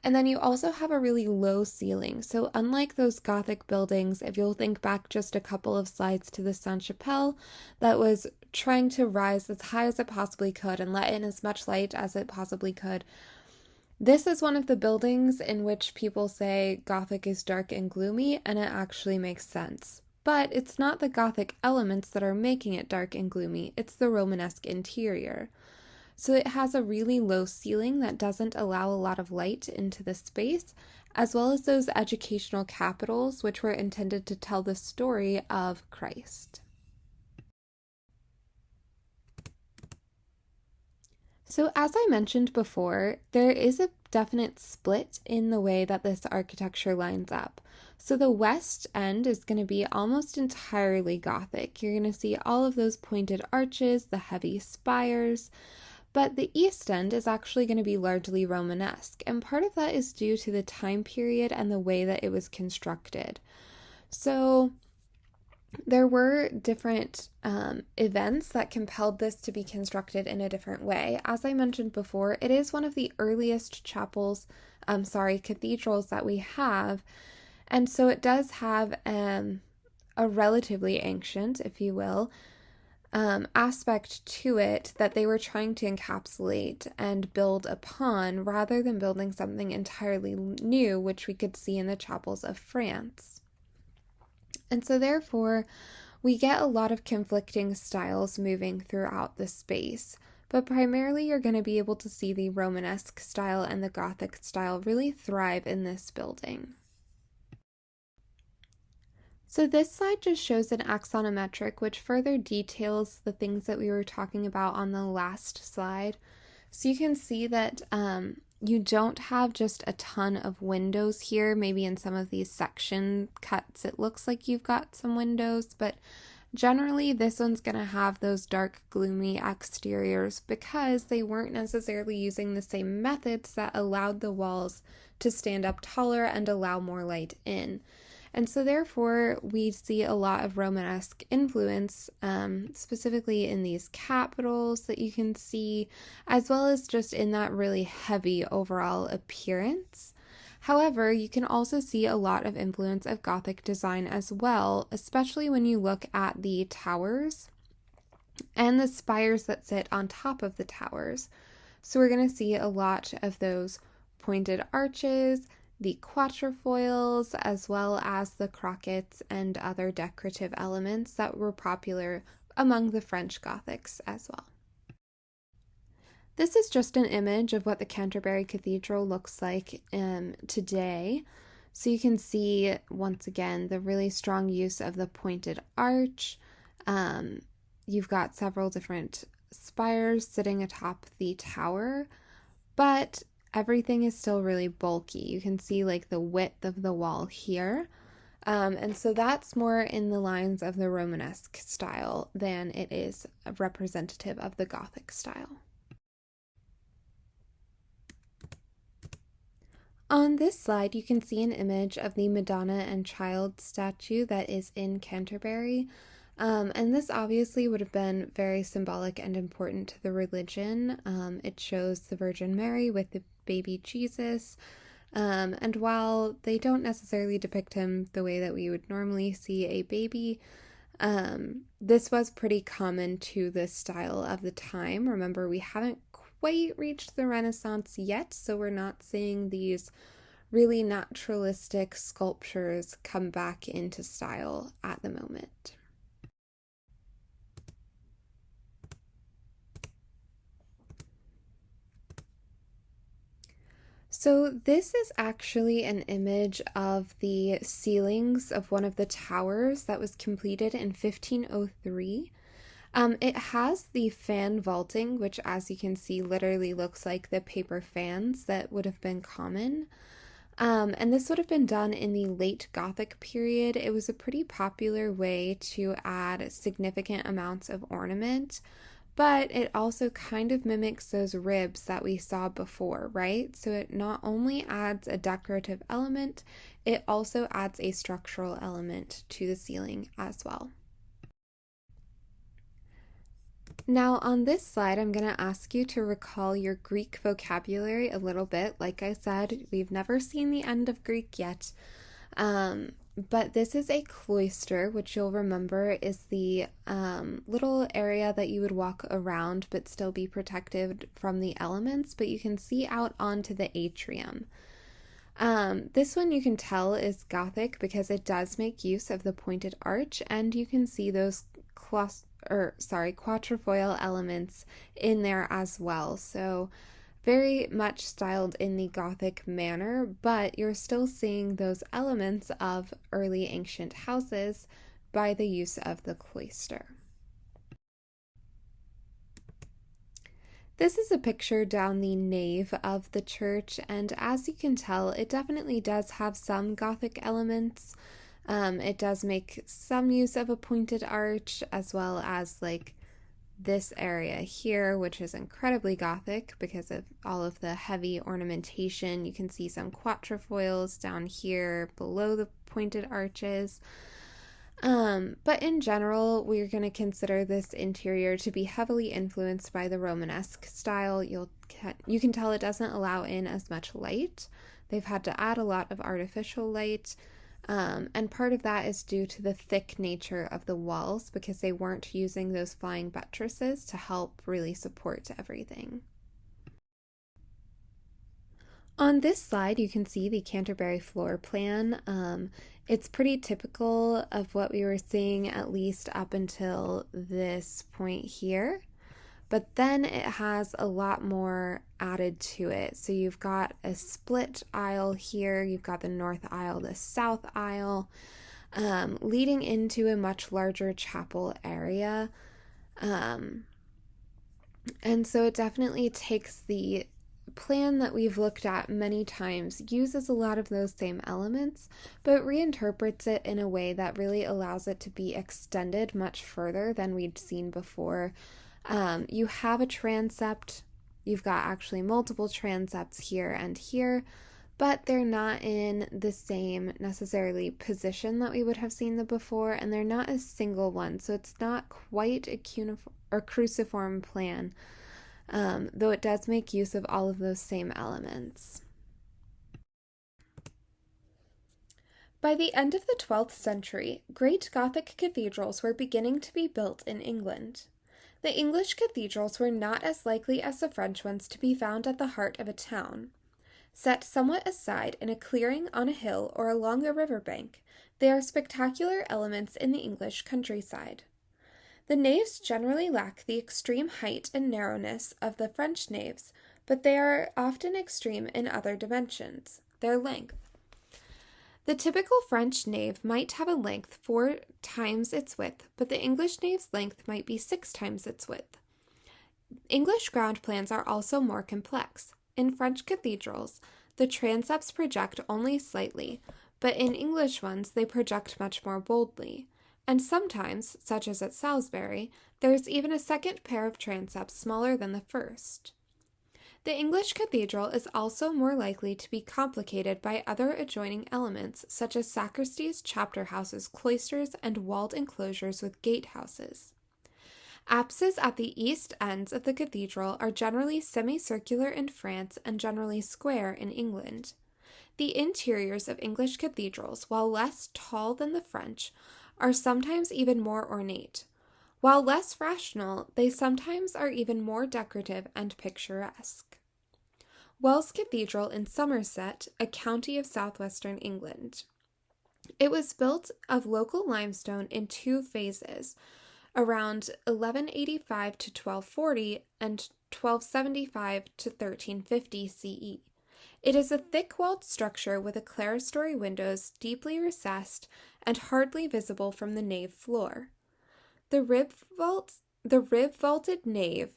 And then you also have a really low ceiling. So unlike those Gothic buildings, if you'll think back just a couple of slides to the Sainte-Chapelle, that was trying to rise as high as it possibly could and let in as much light as it possibly could. This is one of the buildings in which people say Gothic is dark and gloomy, and it actually makes sense. But it's not the Gothic elements that are making it dark and gloomy, it's the Romanesque interior. So it has a really low ceiling that doesn't allow a lot of light into the space, as well as those educational capitals, which were intended to tell the story of Christ. So as I mentioned before, there is a definite split in the way that this architecture lines up. So the west end is going to be almost entirely Gothic. You're going to see all of those pointed arches, the heavy spires, but the east end is actually going to be largely Romanesque, and part of that is due to the time period and the way that it was constructed. So there were different events that compelled this to be constructed in a different way. As I mentioned before, it is one of the earliest cathedrals that we have, and so it does have a relatively ancient, if you will, aspect to it that they were trying to encapsulate and build upon rather than building something entirely new, which we could see in the chapels of France. And so therefore, we get a lot of conflicting styles moving throughout the space, but primarily you're going to be able to see the Romanesque style and the Gothic style really thrive in this building. So this slide just shows an axonometric, which further details the things that we were talking about on the last slide. So you can see that you don't have just a ton of windows here. Maybe in some of these section cuts, it looks like you've got some windows, but generally this one's going to have those dark, gloomy exteriors because they weren't necessarily using the same methods that allowed the walls to stand up taller and allow more light in. And so therefore, we see a lot of Romanesque influence, specifically in these capitals that you can see, as well as just in that really heavy overall appearance. However, you can also see a lot of influence of Gothic design as well, especially when you look at the towers and the spires that sit on top of the towers. So we're going to see a lot of those pointed arches, the quatrefoils, as well as the crockets and other decorative elements that were popular among the French Gothics as well. This is just an image of what the Canterbury Cathedral looks like today. So you can see, once again, the really strong use of the pointed arch. You've got several different spires sitting atop the tower, but everything is still really bulky. You can see like the width of the wall here. And so that's more in the lines of the Romanesque style than it is representative of the Gothic style. On this slide, you can see an image of the Madonna and Child statue that is in Canterbury. And this obviously would have been very symbolic and important to the religion. It shows the Virgin Mary with the baby Jesus. And while they don't necessarily depict him the way that we would normally see a baby, this was pretty common to the style of the time. Remember, we haven't quite reached the Renaissance yet, so we're not seeing these really naturalistic sculptures come back into style at the moment. So this is actually an image of the ceilings of one of the towers that was completed in 1503. It has the fan vaulting, which, as you can see, literally looks like the paper fans that would have been common. And this would have been done in the late Gothic period. It was a pretty popular way to add significant amounts of ornament, but it also kind of mimics those ribs that we saw before, right? So it not only adds a decorative element, it also adds a structural element to the ceiling as well. Now, on this slide, I'm going to ask you to recall your Greek vocabulary a little bit. Like I said, we've never seen the end of Greek yet, but this is a cloister, which you'll remember is the little area that you would walk around but still be protected from the elements, but you can see out onto the atrium. This one you can tell is Gothic because it does make use of the pointed arch, and you can see those quatrefoil elements in there as well. So very much styled in the Gothic manner, but you're still seeing those elements of early ancient houses by the use of the cloister. This is a picture down the nave of the church, and as you can tell, it definitely does have some Gothic elements. It does make some use of a pointed arch, as well as like this area here, which is incredibly Gothic because of all of the heavy ornamentation. You can see some quatrefoils down here below the pointed arches. But in general, we're going to consider this interior to be heavily influenced by the Romanesque style. You can tell it doesn't allow in as much light. They've had to add a lot of artificial light. And part of that is due to the thick nature of the walls because they weren't using those flying buttresses to help really support everything. On this slide, you can see the Canterbury floor plan. It's pretty typical of what we were seeing at least up until this point here. But then it has a lot more added to it. So you've got a split aisle here, you've got the north aisle, the south aisle, leading into a much larger chapel area. And so it definitely takes the plan that we've looked at many times, uses a lot of those same elements, but reinterprets it in a way that really allows it to be extended much further than we'd seen before. You have a transept, you've got actually multiple transepts here and here, but they're not in the same necessarily position that we would have seen them before, and they're not a single one, so it's not quite a cruciform plan, though it does make use of all of those same elements. By the end of the 12th century, great Gothic cathedrals were beginning to be built in England. The English cathedrals were not as likely as the French ones to be found at the heart of a town. Set somewhat aside in a clearing on a hill or along a river bank, they are spectacular elements in the English countryside. The naves generally lack the extreme height and narrowness of the French naves, but they are often extreme in other dimensions, their length. The typical French nave might have a length 4 times its width, but the English nave's length might be 6 times its width. English ground plans are also more complex. In French cathedrals, the transepts project only slightly, but in English ones, they project much more boldly. And sometimes, such as at Salisbury, there is even a second pair of transepts smaller than the first. The English cathedral is also more likely to be complicated by other adjoining elements, such as sacristies, chapter houses, cloisters, and walled enclosures with gatehouses. Apses at the east ends of the cathedral are generally semicircular in France and generally square in England. The interiors of English cathedrals, while less tall than the French, are sometimes even more ornate. While less rational, they sometimes are even more decorative and picturesque. Wells Cathedral in Somerset, a county of southwestern England. It was built of local limestone in two phases, around 1185 to 1240 and 1275 to 1350 CE. It is a thick-walled structure with clerestory windows deeply recessed and hardly visible from the nave floor. The rib-vaulted nave,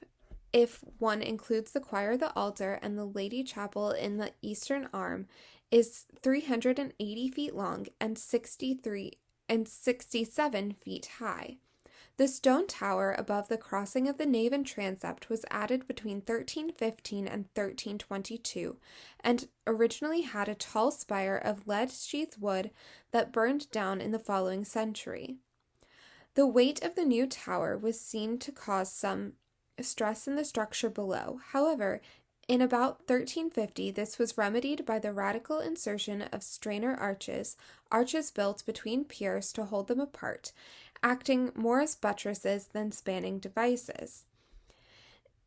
if one includes the choir, the altar, and the Lady Chapel in the eastern arm, is 380 feet long and 67 feet high. The stone tower above the crossing of the nave and transept was added between 1315 and 1322 and originally had a tall spire of lead-sheathed wood that burned down in the following century. The weight of the new tower was seen to cause some stress in the structure below. However, in about 1350, this was remedied by the radical insertion of strainer arches built between piers to hold them apart, acting more as buttresses than spanning devices.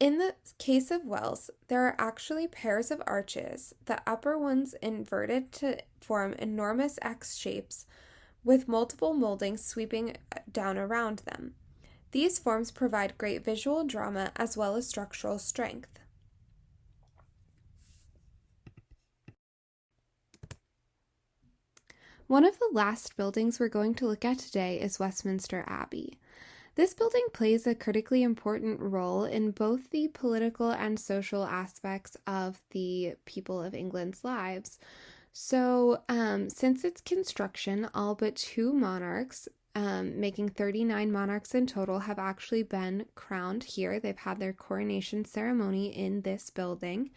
In the case of Wells, there are actually pairs of arches, the upper ones inverted to form enormous X shapes with multiple moldings sweeping down around them. These forms provide great visual drama as well as structural strength. One of the last buildings we're going to look at today is Westminster Abbey. This building plays a critically important role in both the political and social aspects of the people of England's lives. So, since its construction, all but two monarchs, making 39 monarchs in total, have actually been crowned here. They've had their coronation ceremony in this building.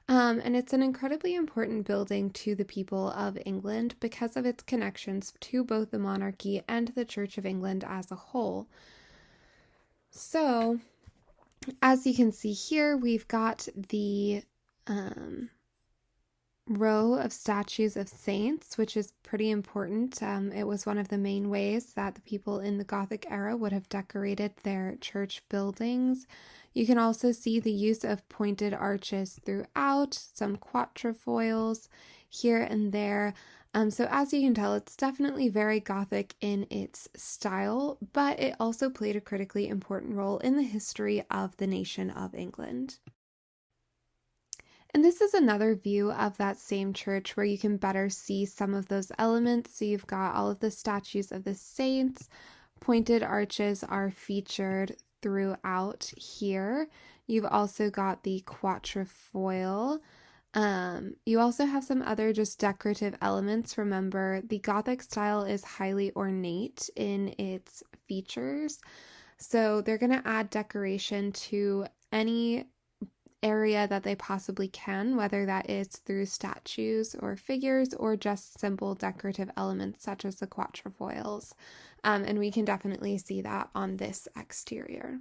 And it's an incredibly important building to the people of England because of its connections to both the monarchy and the Church of England as a whole. So, as you can see here, we've got the row of statues of saints, which is pretty important. It was one of the main ways that the people in the Gothic era would have decorated their church buildings. You can also see the use of pointed arches throughout, some quatrefoils here and there. So as you can tell, it's definitely very Gothic in its style, but it also played a critically important role in the history of the nation of England. And this is another view of that same church where you can better see some of those elements. So you've got all of the statues of the saints. Pointed arches are featured throughout here. You've also got the quatrefoil. You also have some other just decorative elements. Remember, the Gothic style is highly ornate in its features. So they're going to add decoration to any area that they possibly can, whether that is through statues or figures or just simple decorative elements such as the quatrefoils. And we can definitely see that on this exterior.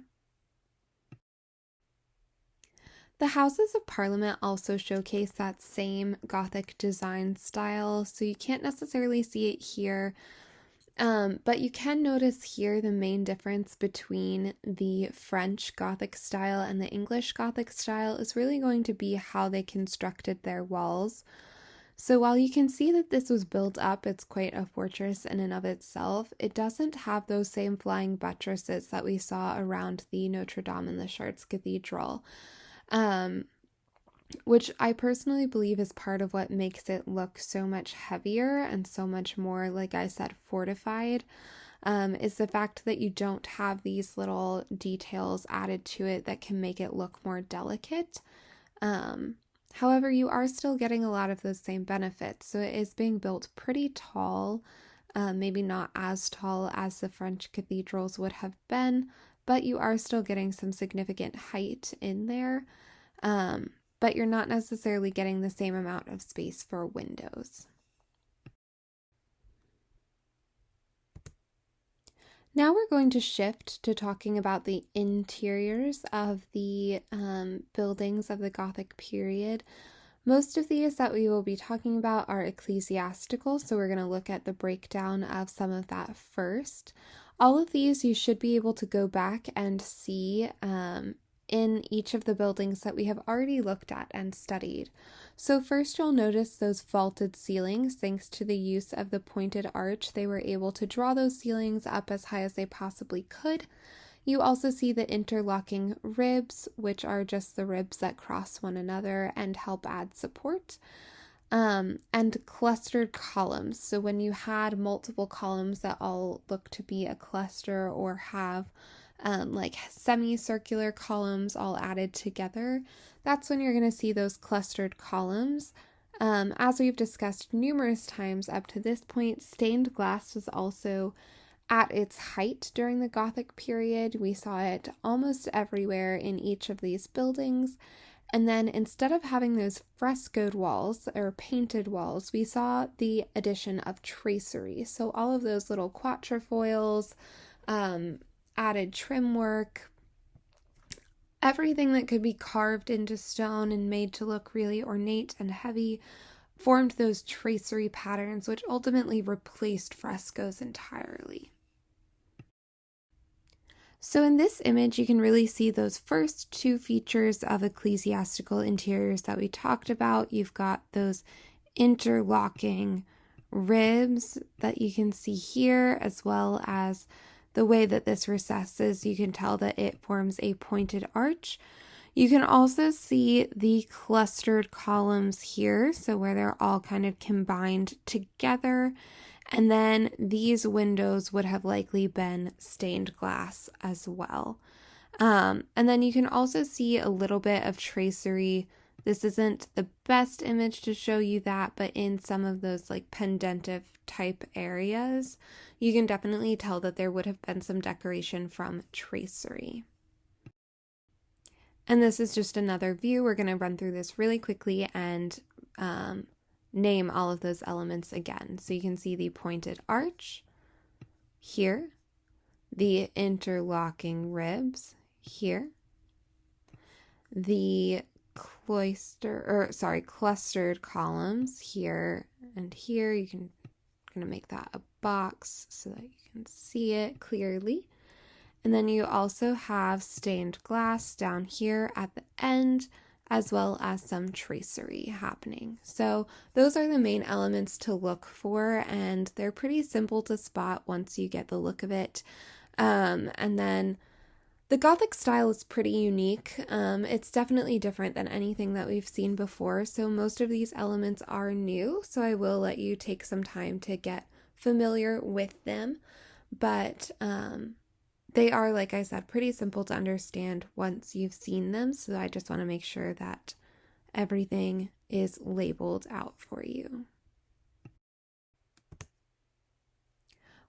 The Houses of Parliament also showcase that same Gothic design style, so you can't necessarily see it here. But you can notice here the main difference between the French Gothic style and the English Gothic style is really going to be how they constructed their walls. So while you can see that this was built up, it's quite a fortress in and of itself, it doesn't have those same flying buttresses that we saw around the Notre Dame and the Chartres Cathedral. Which I personally believe is part of what makes it look so much heavier and so much more, like I said, fortified, is the fact that you don't have these little details added to it that can make it look more delicate. However, you are still getting a lot of those same benefits. So it is being built pretty tall, maybe not as tall as the French cathedrals would have been, but you are still getting some significant height in there. But you're not necessarily getting the same amount of space for windows. Now we're going to shift to talking about the interiors of the buildings of the Gothic period. Most of these that we will be talking about are ecclesiastical, so we're going to look at the breakdown of some of that first. All of these you should be able to go back and see in each of the buildings that we have already looked at and studied. So first you'll notice those vaulted ceilings. Thanks to the use of the pointed arch, they were able to draw those ceilings up as high as they possibly could. You also see the interlocking ribs, which are just the ribs that cross one another and help add support. And clustered columns. So when you had multiple columns that all look to be a cluster or have like semicircular columns all added together, that's when you're going to see those clustered columns. As we've discussed numerous times up to this point, stained glass was also at its height during the Gothic period. We saw it almost everywhere in each of these buildings. And then instead of having those frescoed walls or painted walls, we saw the addition of tracery. So all of those little quatrefoils, added trim work, everything that could be carved into stone and made to look really ornate and heavy formed those tracery patterns, which ultimately replaced frescoes entirely. So in this image, you can really see those first two features of ecclesiastical interiors that we talked about. You've got those interlocking ribs that you can see here, as well as the way that this recesses. You can tell that it forms a pointed arch. You can also see the clustered columns here, so where they're all kind of combined together. And then these windows would have likely been stained glass as well. And then you can also see a little bit of tracery. This isn't the best image to show you that, but in some of those like pendentive type areas, you can definitely tell that there would have been some decoration from tracery. And this is just another view. We're going to run through this really quickly and name all of those elements again. So you can see the pointed arch here, the interlocking ribs here, the clustered columns here and here. I'm going to make that a box so that you can see it clearly. And then you also have stained glass down here at the end, as well as some tracery happening. So those are the main elements to look for, and they're pretty simple to spot once you get the look of it. And then the Gothic style is pretty unique. It's definitely different than anything that we've seen before, so most of these elements are new, so I will let you take some time to get familiar with them. But they are, like I said, pretty simple to understand once you've seen them, so I just want to make sure that everything is labeled out for you.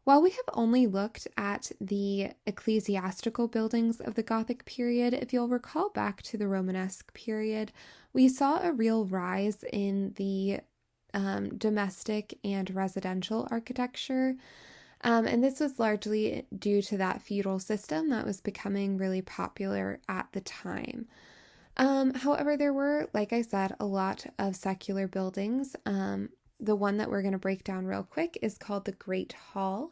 While we have only looked at the ecclesiastical buildings of the Gothic period, if you'll recall back to the Romanesque period, we saw a real rise in the domestic and residential architecture. And this was largely due to that feudal system that was becoming really popular at the time. However, there were, like I said, a lot of secular buildings. The one that we're going to break down real quick is called the Great Hall.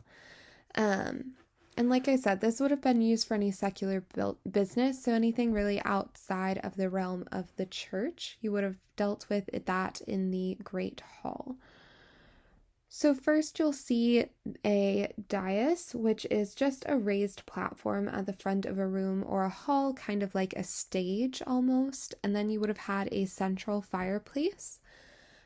And like I said, this would have been used for any secular business, so anything really outside of the realm of the church, you would have dealt with that in the Great Hall. So first you'll see a dais, which is just a raised platform at the front of a room or a hall, kind of like a stage almost, and then you would have had a central fireplace.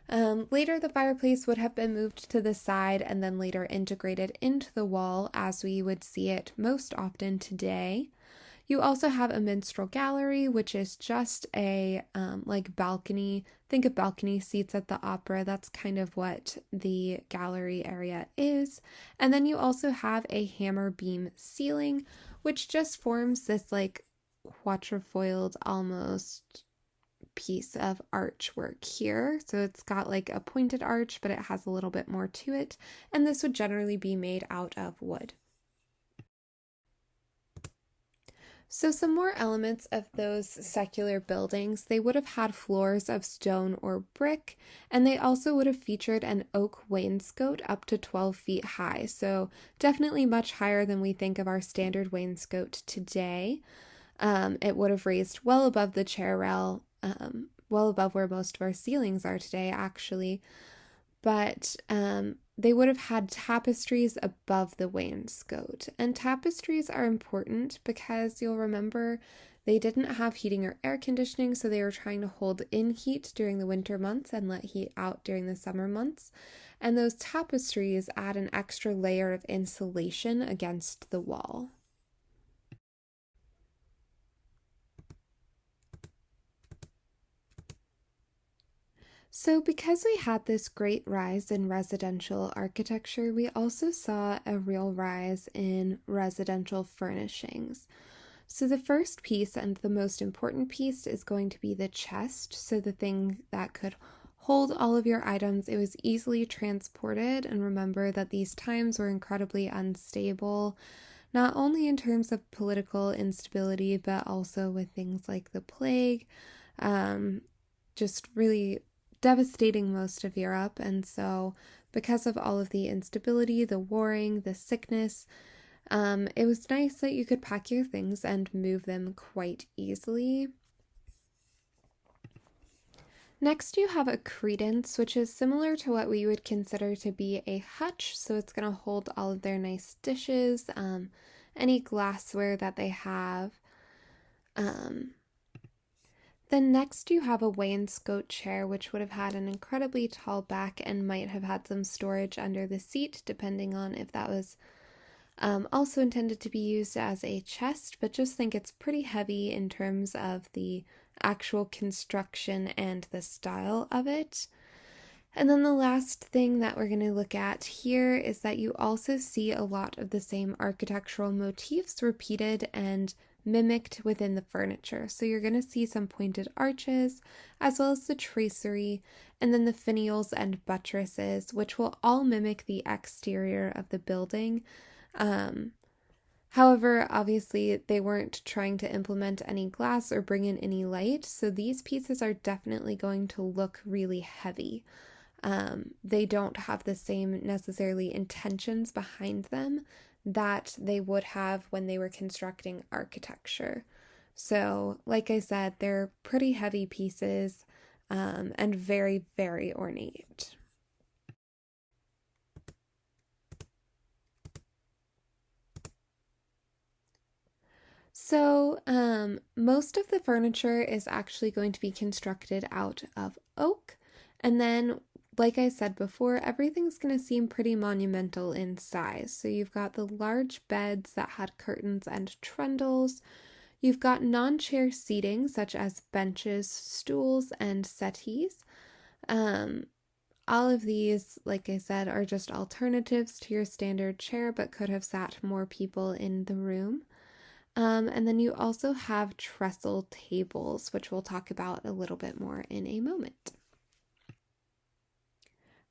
Later the fireplace would have been moved to the side and then later integrated into the wall as we would see it most often today. You also have a minstrel gallery, which is just a like balcony. Think of balcony seats at the opera. That's kind of what the gallery area is. And then you also have a hammer beam ceiling, which just forms this like quatrefoiled almost piece of archwork here. So it's got like a pointed arch, but it has a little bit more to it. And this would generally be made out of wood. So, some more elements of those secular buildings, they would have had floors of stone or brick, and they also would have featured an oak wainscot up to 12 feet high. So, definitely much higher than we think of our standard wainscot today. It would have raised well above the chair rail, well above where most of our ceilings are today, actually. But they would have had tapestries above the wainscot. And tapestries are important because you'll remember they didn't have heating or air conditioning, so they were trying to hold in heat during the winter months and let heat out during the summer months. And those tapestries add an extra layer of insulation against the wall. So, because we had this great rise in residential architecture, we also saw a real rise in residential furnishings. So, the first piece and the most important piece is going to be the chest. So, the thing that could hold all of your items, it was easily transported. And remember that these times were incredibly unstable, not only in terms of political instability, but also with things like the plague. Um, just really devastating most of Europe. And so, because of all of the instability, the warring, the sickness, it was nice that you could pack your things and move them quite easily. Next, you have a credence, which is similar to what we would consider to be a hutch. So, it's going to hold all of their nice dishes, any glassware that they have. Then next you have a wainscot chair, which would have had an incredibly tall back and might have had some storage under the seat, depending on if that was also intended to be used as a chest, but just think it's pretty heavy in terms of the actual construction and the style of it. And then the last thing that we're going to look at here is that you also see a lot of the same architectural motifs repeated and mimicked within the furniture. So you're going to see some pointed arches, as well as the tracery, and then the finials and buttresses, which will all mimic the exterior of the building. However, obviously, they weren't trying to implement any glass or bring in any light, so these pieces are definitely going to look really heavy. They don't have the same necessarily intentions behind them that they would have when they were constructing architecture. So, like I said, they're pretty heavy pieces and very, very ornate. So, most of the furniture is actually going to be constructed out of oak. And then, like I said before, everything's going to seem pretty monumental in size. So, you've got the large beds that had curtains and trundles. You've got non chair seating, such as benches, stools, and settees. Um, all of these, like I said, are just alternatives to your standard chair, but could have sat more people in the room. And then you also have trestle tables, which we'll talk about a little bit more in a moment.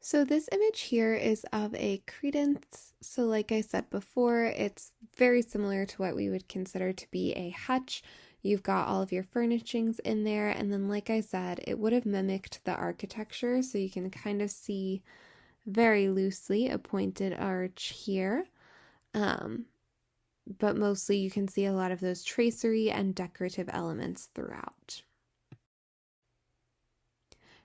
So this image here is of a credence. So like I said before, it's very similar to what we would consider to be a hutch. You've got all of your furnishings in there, and then like I said, it would have mimicked the architecture, so you can kind of see very loosely a pointed arch here. But mostly you can see a lot of those tracery and decorative elements throughout.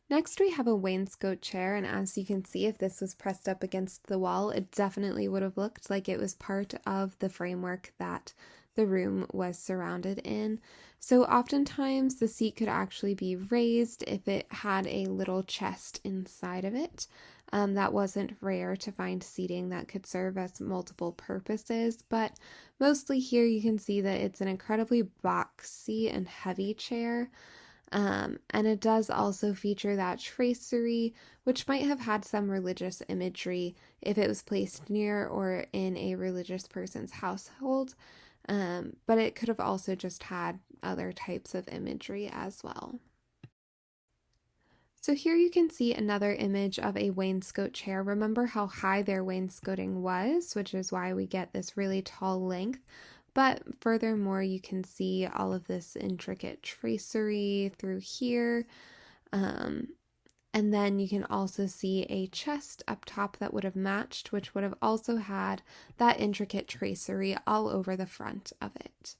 Next, we have a wainscot chair, and as you can see, if this was pressed up against the wall, it definitely would have looked like it was part of the framework that the room was surrounded in. So oftentimes the seat could actually be raised if it had a little chest inside of it. That wasn't rare to find seating that could serve as multiple purposes, but mostly here you can see that it's an incredibly boxy and heavy chair. And it does also feature that tracery, which might have had some religious imagery if it was placed near or in a religious person's household. But it could have also just had other types of imagery as well. So here you can see another image of a wainscot chair. Remember how high their wainscoting was, which is why we get this really tall length. But furthermore, you can see all of this intricate tracery through here. And then you can also see a chest up top that would have matched, which would have also had that intricate tracery all over the front of it.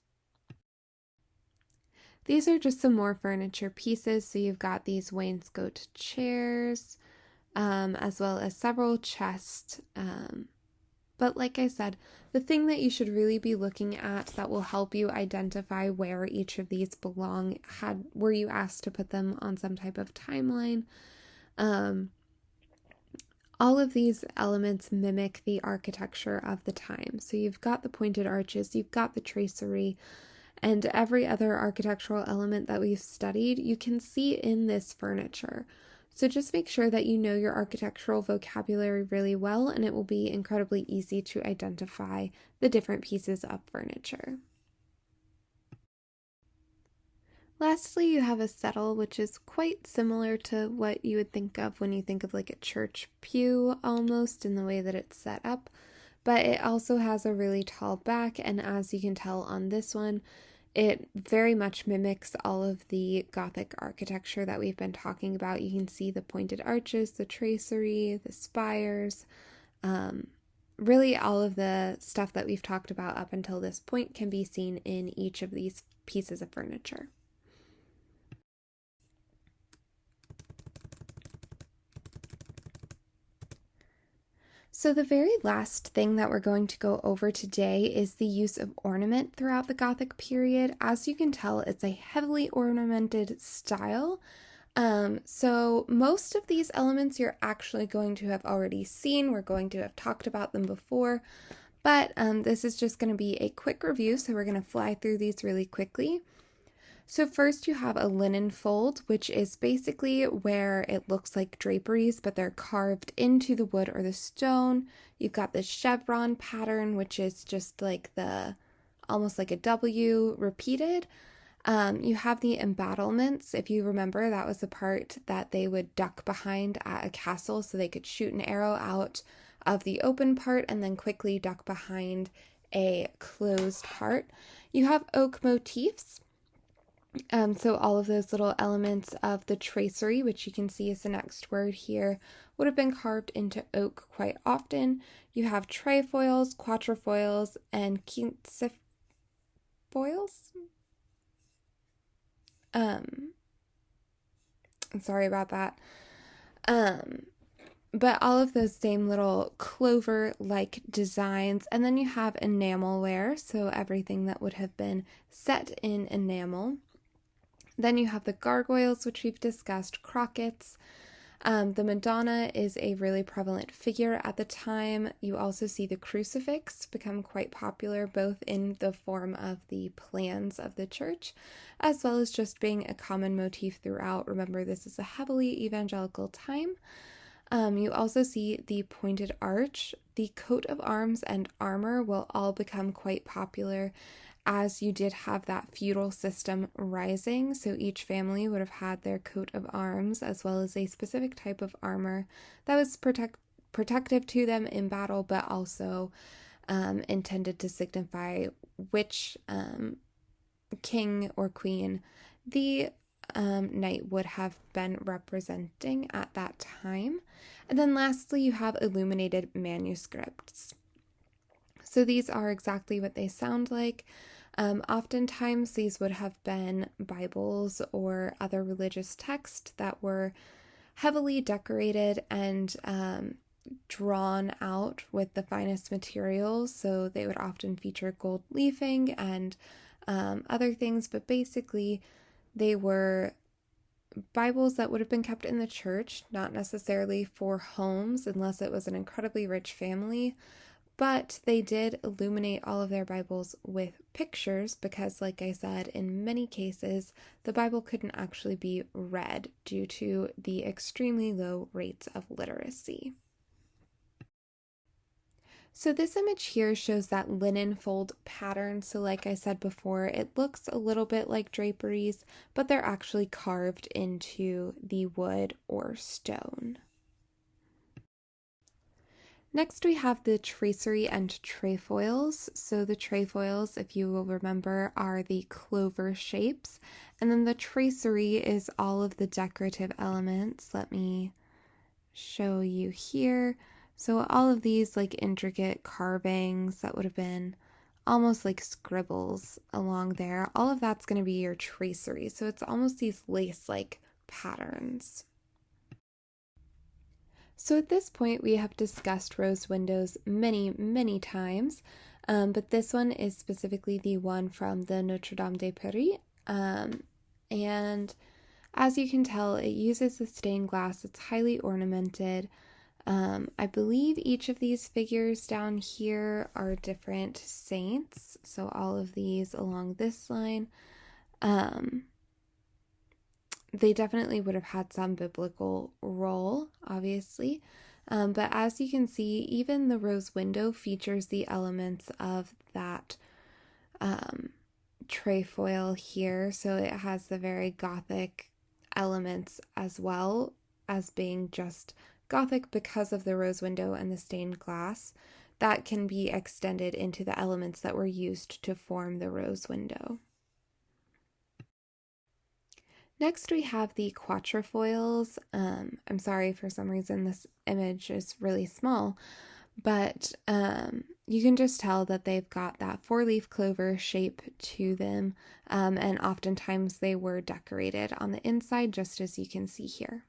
These are just some more furniture pieces. So you've got these wainscot chairs, as well as several chests. But like I said, the thing that you should really be looking at that will help you identify where each of these belong, were you asked to put them on some type of timeline? All of these elements mimic the architecture of the time. So you've got the pointed arches, you've got the tracery, and every other architectural element that we've studied, you can see in this furniture. So just make sure that you know your architectural vocabulary really well, and it will be incredibly easy to identify the different pieces of furniture. Lastly, you have a settle, which is quite similar to what you would think of when you think of like a church pew almost in the way that it's set up, but it also has a really tall back, and as you can tell on this one, it very much mimics all of the Gothic architecture that we've been talking about. You can see the pointed arches, the tracery, the spires, really all of the stuff that we've talked about up until this point can be seen in each of these pieces of furniture. So the very last thing that we're going to go over today is the use of ornament throughout the Gothic period. As you can tell, it's a heavily ornamented style. So most of these elements you're actually going to have already seen. We're going to have talked about them before, but this is just going to be a quick review, so we're going to fly through these really quickly. So first you have a linen fold, which is basically where it looks like draperies, but they're carved into the wood or the stone. You've got the chevron pattern, which is just like almost like a W repeated. You have the embattlements. If you remember, that was the part that they would duck behind at a castle so they could shoot an arrow out of the open part and then quickly duck behind a closed part. You have oak motifs. So all of those little elements of the tracery, which you can see is the next word here, would have been carved into oak quite often. You have trefoils, quatrefoils, and quincefoils. Sorry about that. But all of those same little clover-like designs. And then you have enamelware, so everything that would have been set in enamel. Then you have the gargoyles, which we've discussed, crockets. The Madonna is a really prevalent figure at the time. You also see the crucifix become quite popular, both in the form of the plans of the church, as well as just being a common motif throughout. Remember, this is a heavily evangelical time. You also see the pointed arch. The coat of arms and armor will all become quite popular, as you did have that feudal system rising, so each family would have had their coat of arms as well as a specific type of armor that was protective to them in battle, but also intended to signify which king or queen the knight would have been representing at that time. And then lastly, you have illuminated manuscripts. So these are exactly what they sound like. Oftentimes these would have been Bibles or other religious texts that were heavily decorated and drawn out with the finest materials. So they would often feature gold leafing and other things, but basically they were Bibles that would have been kept in the church, not necessarily for homes unless it was an incredibly rich family. But they did illuminate all of their Bibles with pictures because, like I said, in many cases, the Bible couldn't actually be read due to the extremely low rates of literacy. So this image here shows that linen fold pattern. So like I said before, it looks a little bit like draperies, but they're actually carved into the wood or stone. Next, we have the tracery and trefoils. So the trefoils, if you will remember, are the clover shapes. And then the tracery is all of the decorative elements. Let me show you here. So all of these like intricate carvings that would have been almost like scribbles along there, all of that's going to be your tracery. So it's almost these lace-like patterns. So at this point, we have discussed rose windows many, many times, but this one is specifically the one from the Notre Dame de Paris. And as you can tell, it uses the stained glass. It's highly ornamented. I believe each of these figures down here are different saints. So all of these along this line. They definitely would have had some biblical role, obviously. But as you can see, even the rose window features the elements of that trefoil here. So it has the very Gothic elements as well as being just Gothic because of the rose window and the stained glass. That can be extended into the elements that were used to form the rose window. Next, we have the quatrefoils. I'm sorry, for some reason this image is really small, but you can just tell that they've got that four-leaf clover shape to them, and oftentimes they were decorated on the inside, just as you can see here.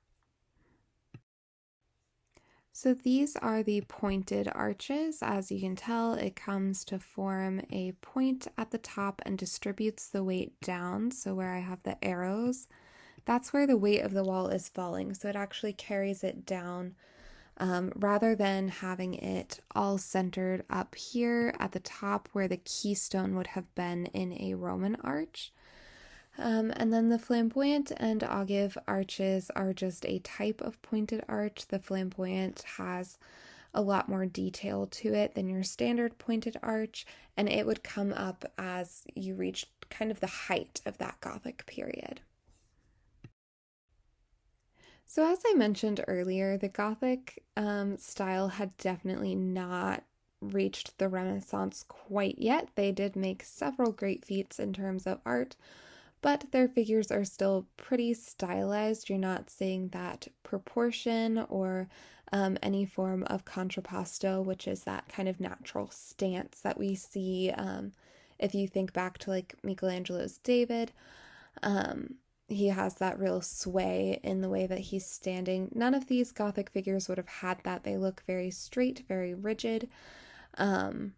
So these are the pointed arches. As you can tell, it comes to form a point at the top and distributes the weight down. So where I have the arrows, that's where the weight of the wall is falling. So it actually carries it down rather than having it all centered up here at the top where the keystone would have been in a Roman arch. And then the flamboyant and ogive arches are just a type of pointed arch. The flamboyant has a lot more detail to it than your standard pointed arch, and it would come up as you reached kind of the height of that Gothic period. So as I mentioned earlier, the Gothic style had definitely not reached the Renaissance quite yet. They did make several great feats in terms of art, but their figures are still pretty stylized. You're not seeing that proportion or any form of contrapposto, which is that kind of natural stance that we see if you think back to like Michelangelo's David. He has that real sway in the way that he's standing. None of these Gothic figures would have had that. They look very straight, very rigid, and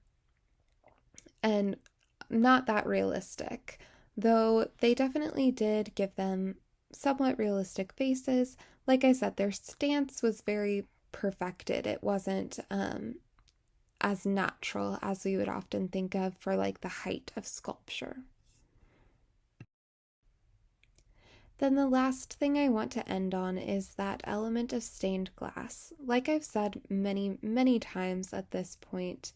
not that realistic. Though they definitely did give them somewhat realistic faces. Like I said, their stance was very perfected. It wasn't as natural as we would often think of for like the height of sculpture. Then the last thing I want to end on is that element of stained glass. Like I've said many, many times at this point,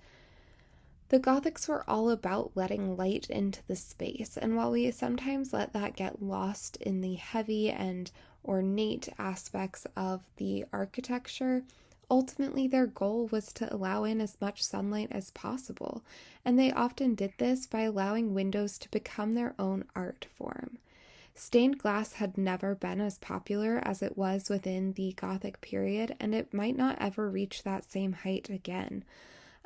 the Gothics were all about letting light into the space, and while we sometimes let that get lost in the heavy and ornate aspects of the architecture, ultimately their goal was to allow in as much sunlight as possible, and they often did this by allowing windows to become their own art form. Stained glass had never been as popular as it was within the Gothic period, and it might not ever reach that same height again.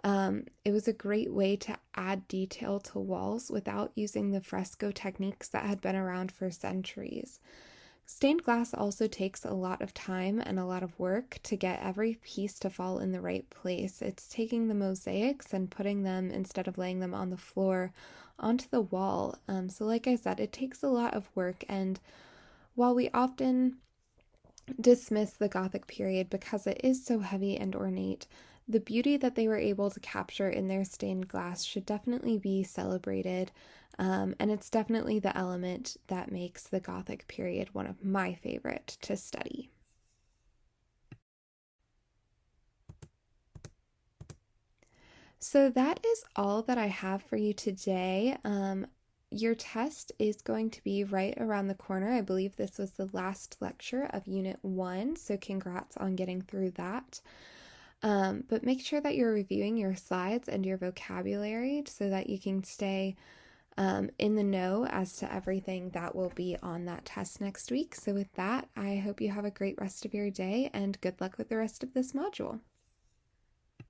It was a great way to add detail to walls without using the fresco techniques that had been around for centuries. Stained glass also takes a lot of time and a lot of work to get every piece to fall in the right place. It's taking the mosaics and putting them, instead of laying them on the floor, onto the wall. So like I said, it takes a lot of work, and while we often dismiss the Gothic period because it is so heavy and ornate, the beauty that they were able to capture in their stained glass should definitely be celebrated, and it's definitely the element that makes the Gothic period one of my favorite to study. So that is all that I have for you today. Your test is going to be right around the corner. I believe this was the last lecture of Unit 1, so congrats on getting through that. But make sure that you're reviewing your slides and your vocabulary so that you can stay in the know as to everything that will be on that test next week. So with that, I hope you have a great rest of your day and good luck with the rest of this module.